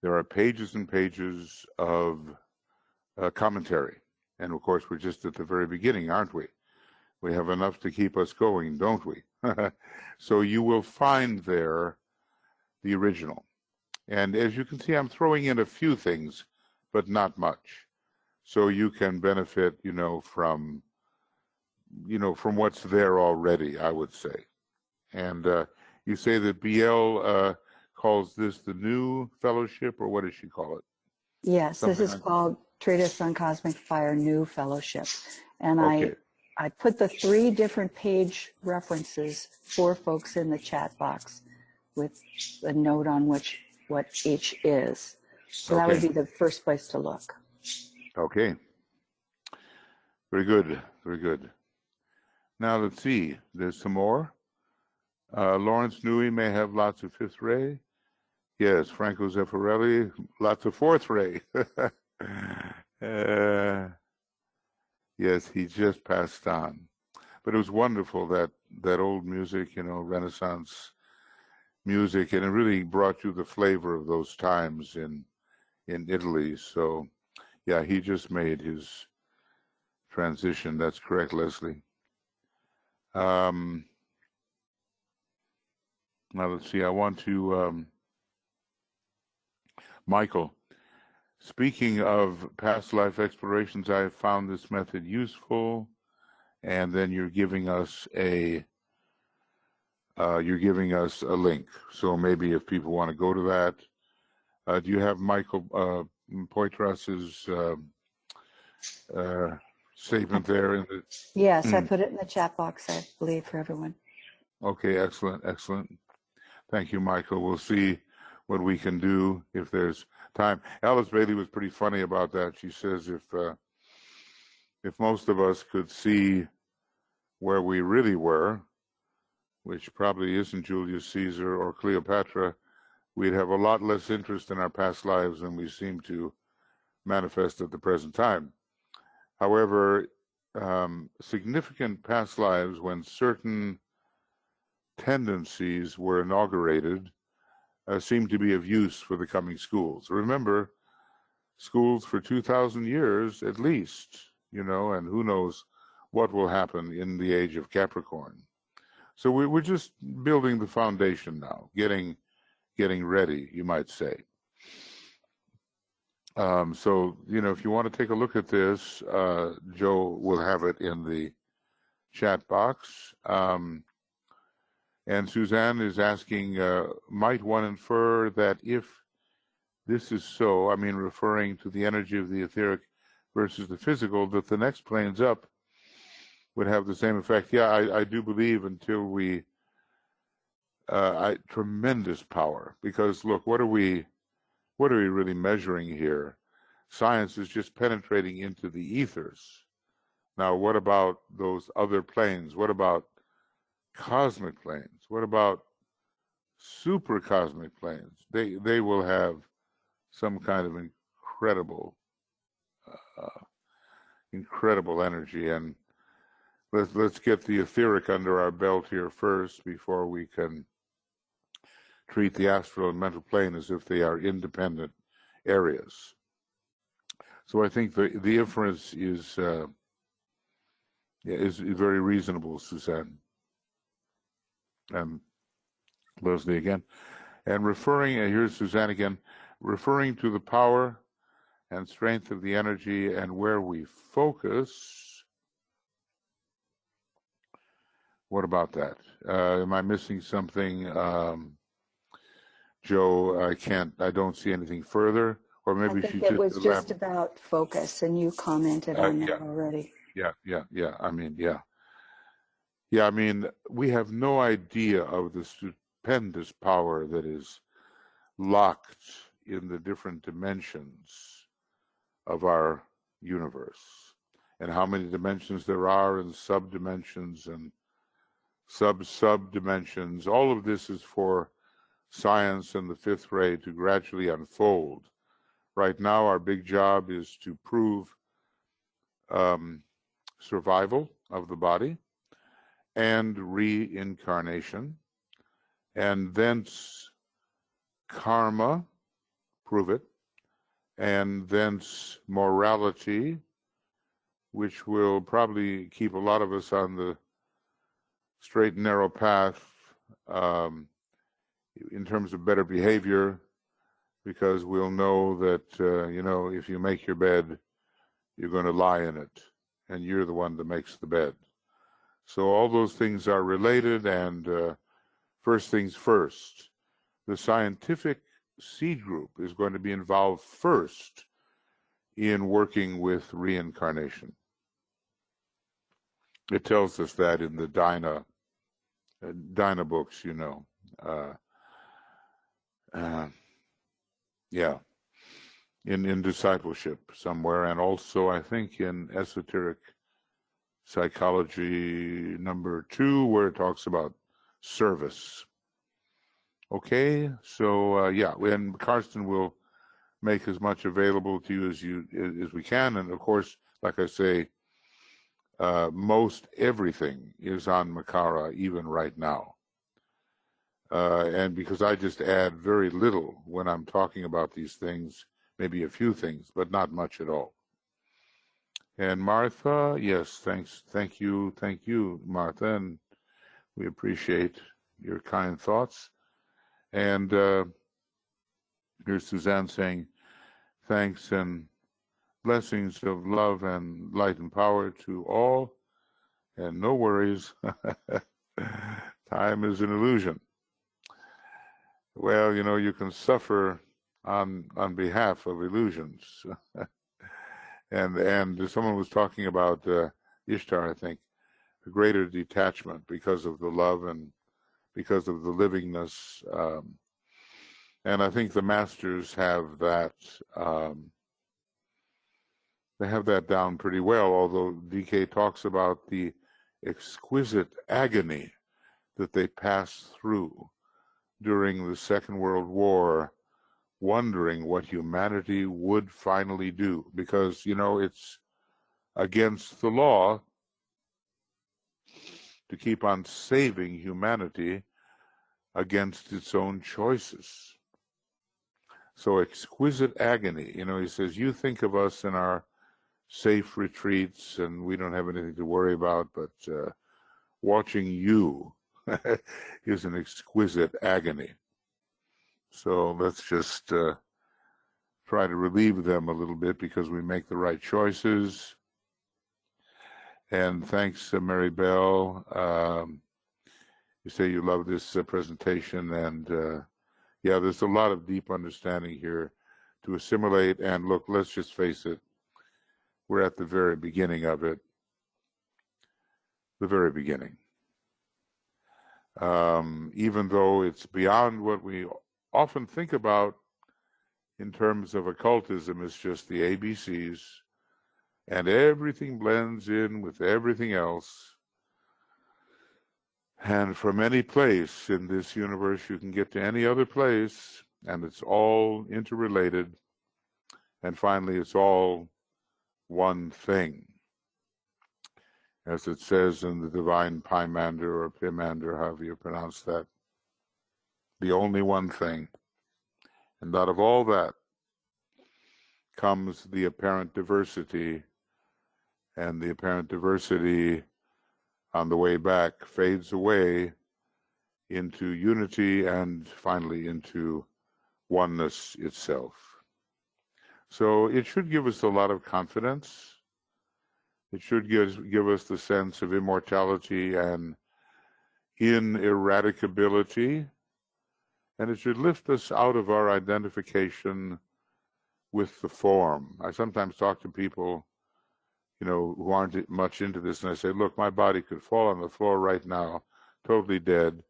there are pages and pages of commentary. And of course, we're just at the very beginning, aren't we? We have enough to keep us going, don't we? So you will find there the original. And as you can see, I'm throwing in a few things, but not much. So you can benefit, from what's there already, I would say. And you say that BL calls this the new fellowship, or what does she call it? Yes, this is called Treatise on Cosmic Fire, New Fellowship. And okay. I put the 3 different page references for folks in the chat box with a note on what each is. So that would be the first place to look. Okay. Very good. Very good. Now let's see. There's some more. Lawrence Newey may have lots of 5th ray. Yes, Franco Zeffirelli, lots of 4th ray. Yes, he just passed on. But it was wonderful, that old music, Renaissance music, and it really brought you the flavor of those times in Italy. So, yeah, he just made his transition. That's correct, Leslie. Now, let's see. I want to, Michael, speaking of past life explorations, I have found this method useful, and then you're giving us a link. So maybe if people want to go to that, Do you have Michael Poitras's statement there? Yes, I put it in the chat box, I believe, for everyone. Okay, excellent, excellent. Thank you, Michael. We'll see what we can do if there's time. Alice Bailey was pretty funny about that. She says if most of us could see where we really were, which probably isn't Julius Caesar or Cleopatra, we'd have a lot less interest in our past lives than we seem to manifest at the present time. However, significant past lives, when certain tendencies were inaugurated, seem to be of use for the coming schools. Remember, schools for 2,000 years at least, and who knows what will happen in the age of Capricorn. So we're just building the foundation now, getting ready, you might say. So, if you want to take a look at this, Joe will have it in the chat box. And Suzanne is asking, might one infer that if this is so, referring to the energy of the etheric versus the physical, that the next planes up would have the same effect? Yeah, I do believe until we, tremendous power, because look, what are we really measuring here? Science is just penetrating into the ethers. Now, what about those other planes? What about cosmic planes? What about super cosmic planes? They will have some kind of incredible energy, and let's get the etheric under our belt here first before we can treat the astral and mental plane as if they are independent areas. So I think the inference is very reasonable, Suzanne. Leslie again. And here's Suzanne again, referring to the power and strength of the energy and where we focus. What about that? Am I missing something? Joe, I don't see anything further, or maybe I think it was just about focus, and you commented on that already. Yeah. Yeah, we have no idea of the stupendous power that is locked in the different dimensions of our universe, and how many dimensions there are, and sub-dimensions and sub-dimensions. All of this is for science and the fifth ray to gradually unfold. Right now, our big job is to prove survival of the body and reincarnation, and thence karma, prove it, and thence morality, which will probably keep a lot of us on the straight and narrow path in terms of better behavior, because we'll know that, if you make your bed, you're going to lie in it, and you're the one that makes the bed. So all those things are related, and first things first, the scientific seed group is going to be involved first in working with reincarnation. It tells us that in the Dinah books, in discipleship somewhere, and also I think in esoteric psychology number 2, where it talks about service. Okay, so and Karsten will make as much available to you as we can, and of course, like I say, most everything is on Makara even right now. And because I just add very little when I'm talking about these things, maybe a few things, but not much at all. And Martha, yes, thank you, Martha, and we appreciate your kind thoughts. And here's Suzanne saying, thanks and blessings of love and light and power to all, and no worries, time is an illusion. Well, you can suffer on behalf of illusions. and someone was talking about Ishtar, I think, a greater detachment because of the love and because of the livingness. And I think the masters have that. They have that down pretty well, although DK talks about the exquisite agony that they passed through during the Second World War, wondering what humanity would finally do. Because, you know, it's against the law to keep on saving humanity against its own choices. So exquisite agony. You know, he says, you think of us in our safe retreats and we don't have anything to worry about, but watching you is an exquisite agony. So let's just try to relieve them a little bit because we make the right choices. And thanks, Mary Bell. You say you love this presentation, and yeah, there's a lot of deep understanding here to assimilate. And look, let's just face it, we're at the very beginning of it, the very beginning. Even though it's beyond what we often think about in terms of occultism, it's just the ABCs, and everything blends in with everything else. And from any place in this universe, you can get to any other place, and it's all interrelated. And finally, it's all one thing. As it says in the divine Pymander or Pimander, however you pronounce that, the only one thing. And out of all that comes the apparent diversity, and the apparent diversity on the way back fades away into unity and finally into oneness itself. So it should give us a lot of confidence. It should give us the sense of immortality and ineradicability, and it should lift us out of our identification with the form. I sometimes talk to people, you know, who aren't much into this, and I say, look, my body could fall on the floor right now, totally dead,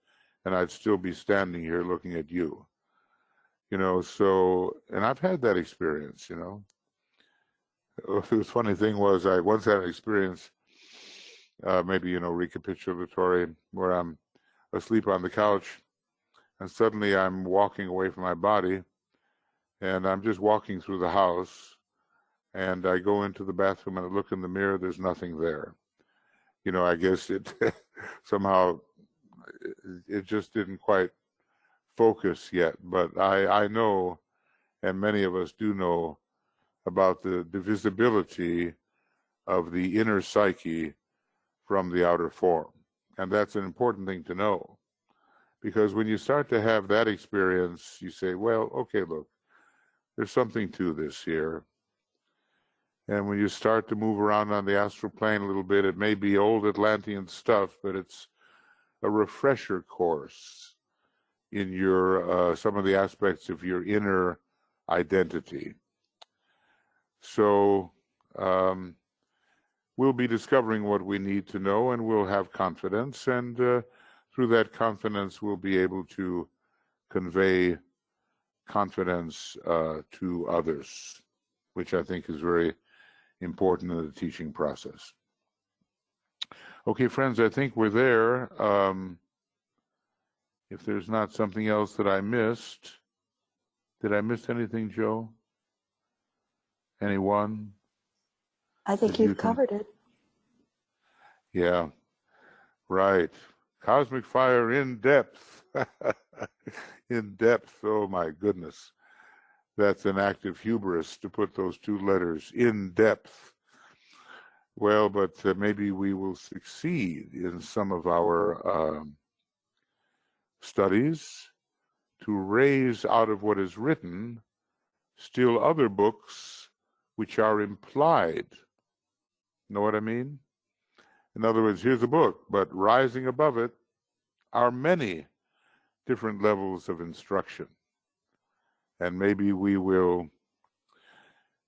and I'd still be standing here looking at you. You know, so, and I've had that experience, you know. The funny thing was, I once had an experience, maybe, you know, recapitulatory, where I'm asleep on the couch, and suddenly I'm walking away from my body, and I'm just walking through the house, and I go into the bathroom and I look in the mirror, there's nothing there. You know, I guess it somehow, it just didn't quite focus yet. But I know, and many of us do know, about the divisibility of the inner psyche from the outer form. And that's an important thing to know. Because when you start to have that experience, you say, well, okay, look, there's something to this here. And when you start to move around on the astral plane a little bit, it may be old Atlantean stuff, but it's a refresher course in your some of the aspects of your inner identity. So we'll be discovering what we need to know, and we'll have confidence, and through that confidence we'll be able to convey confidence to others, which I think is very important in the teaching process. Okay, friends, I think we're there. If there's not something else that I missed, did I miss anything, Joe? Anyone? I think you've covered it. Yeah, right. Cosmic fire in depth. In depth, oh my goodness. That's an act of hubris to put those two letters, in depth. Well, but maybe we will succeed in some of our studies to raise out of what is written still other books which are implied. Know what I mean? In other words, here's a book, but rising above it are many different levels of instruction. and maybe we will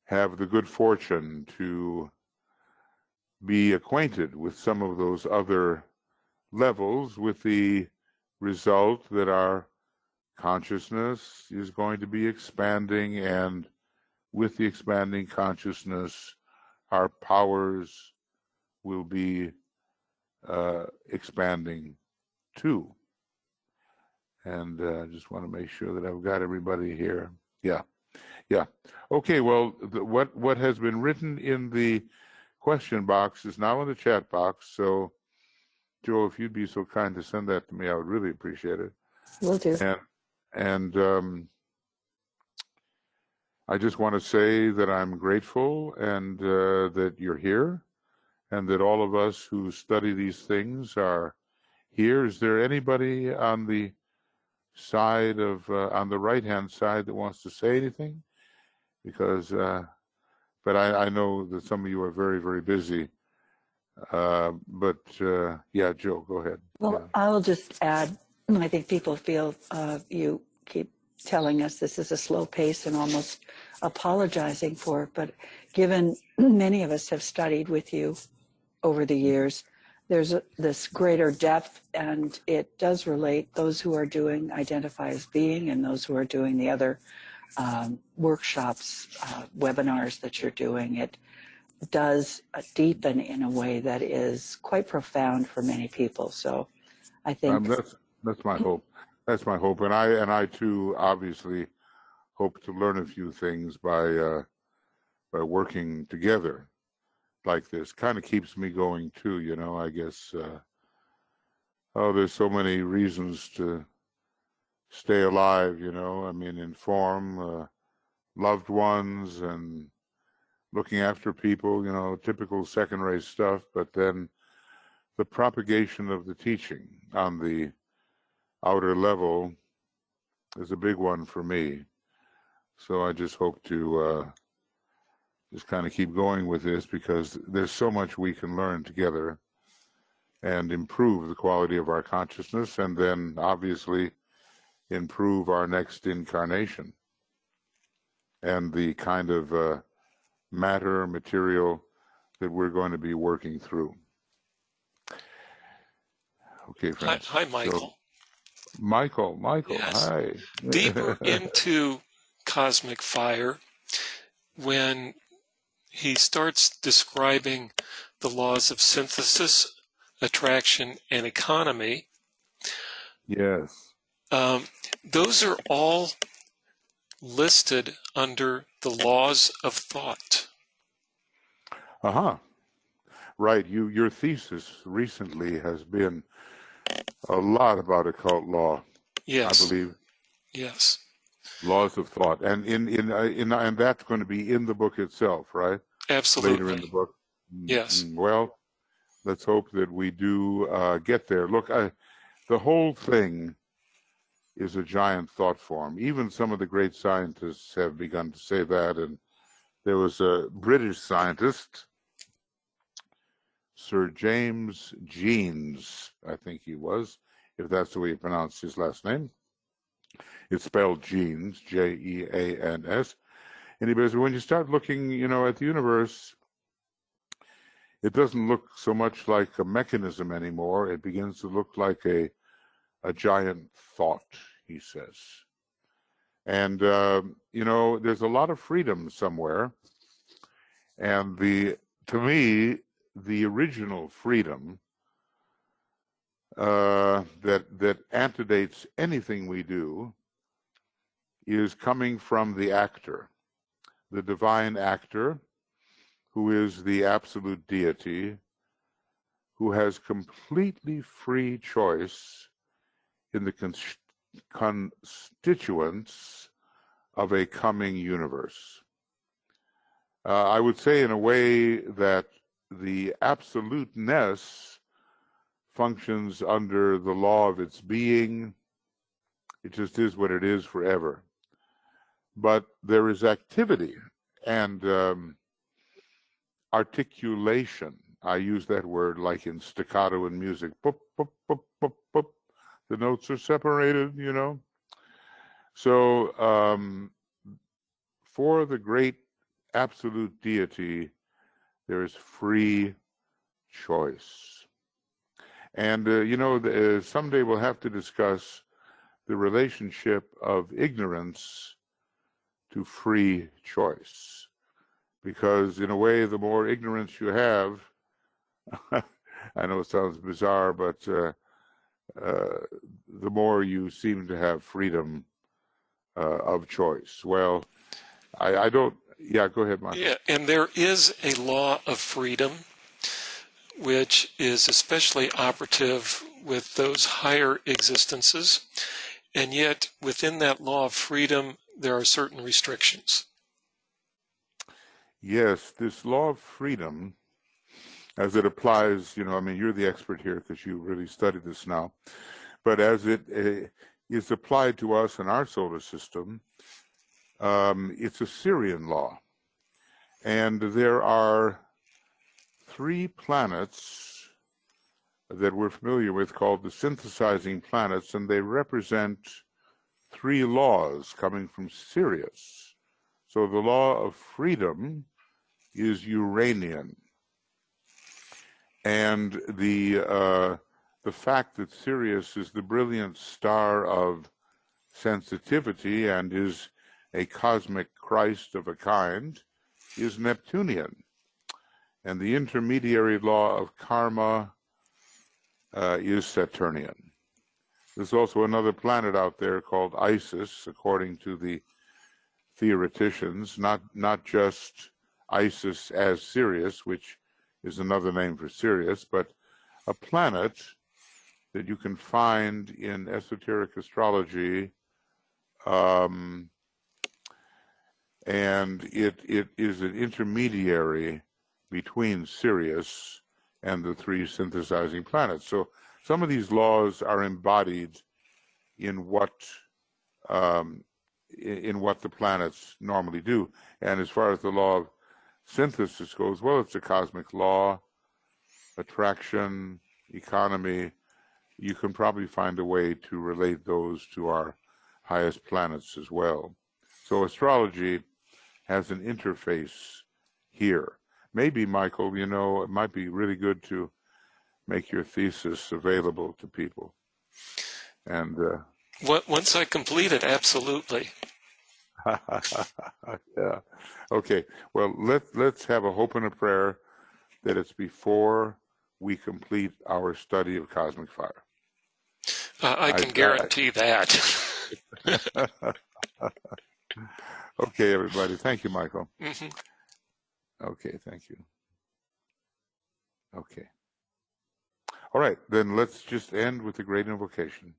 have the good fortune to be acquainted with some of those other levels, with the result that our consciousness is going to be expanding, and with the expanding consciousness, our powers will be expanding too. And I just want to make sure that I've got everybody here. Yeah. Okay, well, what has been written in the question box is now in the chat box. So, Joe, if you'd be so kind to send that to me, I would really appreciate it. Will do. And I just want to say that I'm grateful, and that you're here, and that all of us who study these things are here. Is there anybody on the side of on the right-hand side that wants to say anything? Because, but I know that some of you are very, very busy. But yeah, Joe, go ahead. Well, Yeah. I'll just add, I think people feel you keep telling us this is a slow pace and almost apologizing for it. But given many of us have studied with you over the years, there's this greater depth, and it does relate. Those who are doing identify as being, and those who are doing the other workshops, webinars that you're doing, it does deepen in a way that is quite profound for many people. So I think That's my hope. That's my hope, and I too obviously hope to learn a few things by working together like this. Kind of keeps me going too, you know. I guess there's so many reasons to stay alive, you know. I mean, inform loved ones and looking after people, you know, typical second-rate stuff. But then the propagation of the teaching on the outer level is a big one for me. So I just hope to just kind of keep going with this, because there's so much we can learn together and improve the quality of our consciousness, and then obviously improve our next incarnation and the kind of material that we're going to be working through. Okay, friends. Hi, Michael. So, Michael, Yes. hi. Deeper into Cosmic Fire, when he starts describing the laws of synthesis, attraction, and economy, Yes. Those are all listed under the laws of thought. Right. Your thesis recently has been a lot about occult law. Yes. I believe. Yes. Laws of thought, and and that's going to be in the book itself, right? Absolutely. Later in the book. Yes. Well, let's hope that we do get there. Look, the whole thing is a giant thought form. Even some of the great scientists have begun to say that. And there was a British scientist, Sir James Jeans, I think he was, if that's the way you pronounce his last name. It's spelled Jeans, Jeans. And he says, when you start looking, you know, at the universe, it doesn't look so much like a mechanism anymore. It begins to look like a giant thought, he says. And, you know, there's a lot of freedom somewhere. And to me, the original freedom that antedates anything we do is coming from the actor, the divine actor, who is the absolute deity, who has completely free choice in the constituents of a coming universe. I would say in a way that the absoluteness functions under the law of its being. It just is what it is forever. But there is activity and articulation. I use that word like in staccato in music. Boop, boop, boop, boop, boop. The notes are separated, you know. So before the great absolute deity, there is free choice. And, someday we'll have to discuss the relationship of ignorance to free choice. Because in a way, the more ignorance you have, I know it sounds bizarre, but the more you seem to have freedom of choice. Well, I don't, yeah, go ahead, Michael. Yeah, and there is a law of freedom, which is especially operative with those higher existences. And yet, within that law of freedom, there are certain restrictions. Yes, this law of freedom, as it applies, you're the expert here because you really studied this now, but as it is applied to us in our solar system, it's a Syrian law. And there are 3 planets that we're familiar with called the synthesizing planets, and they represent 3 laws coming from Sirius. So the law of freedom is Uranian. And the fact that Sirius is the brilliant star of sensitivity and is a cosmic Christ of a kind is Neptunian. And the intermediary law of karma is Saturnian. There's also another planet out there called Isis, according to the theoreticians, not just Isis as Sirius, which is another name for Sirius, but a planet that you can find in esoteric astrology, and it is an intermediary between Sirius and the 3 synthesizing planets. So some of these laws are embodied in what the planets normally do. And as far as the law of synthesis goes, well, it's a cosmic law, attraction, economy. You can probably find a way to relate those to our highest planets as well. So astrology has an interface here. Maybe, Michael, it might be really good to make your thesis available to people. And Once I complete it, absolutely. yeah. Okay. Well, let's have a hope and a prayer that it's before we complete our study of cosmic fire. I can guarantee that. Okay, everybody. Thank you, Michael. Mm-hmm. Okay, thank you. Okay. All right, then let's just end with the great invocation.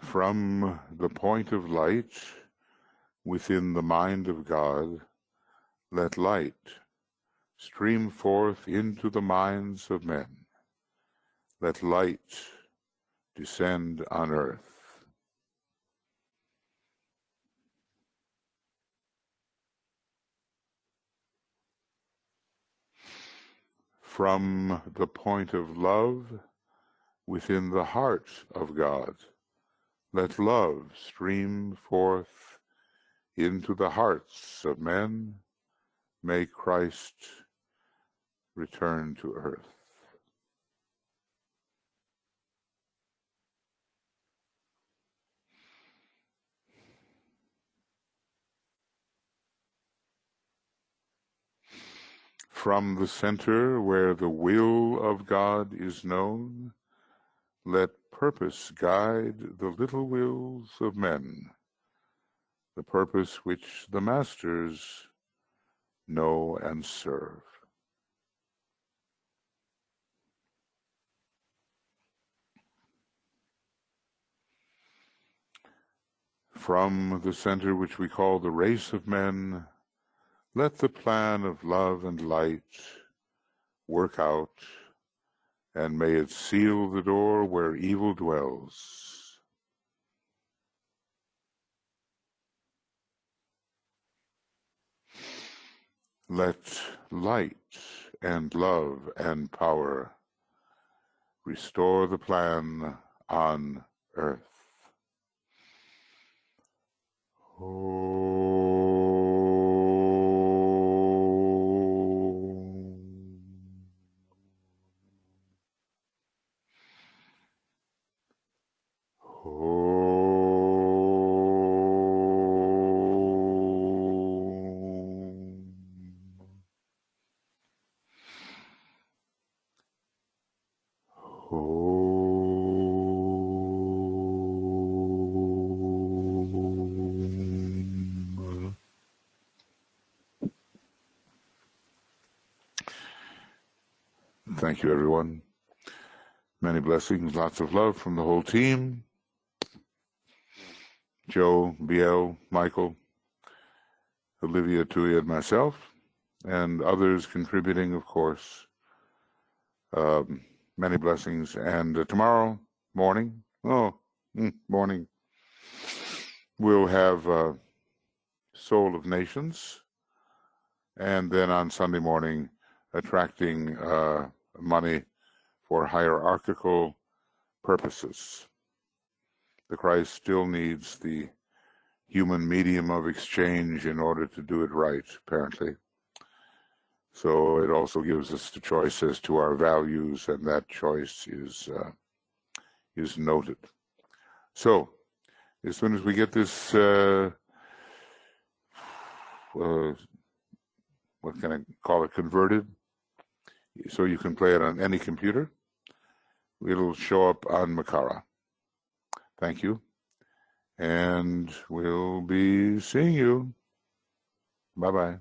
From the point of light within the mind of God, let light stream forth into the minds of men. Let light descend on earth. From the point of love within the heart of God, let love stream forth into the hearts of men. May Christ return to earth. From the center where the will of God is known, let purpose guide the little wills of men, the purpose which the masters know and serve. From the center which we call the race of men, let the plan of love and light work out, and may it seal the door where evil dwells. Let light and love and power restore the plan on earth. Thank you, everyone. Many blessings, lots of love from the whole team. Joe, BL, Michael, Olivia, Tui, and myself, and others contributing, of course. Many blessings. And tomorrow morning, morning, we'll have Soul of Nations. And then on Sunday morning, attracting money for hierarchical purposes. The Christ still needs the human medium of exchange in order to do it right, apparently. So it also gives us the choice as to our values, and that choice is noted. So as soon as we get this, what can I call it, converted, so you can play it on any computer, it'll show up on Makara. Thank you. And we'll be seeing you. Bye-bye.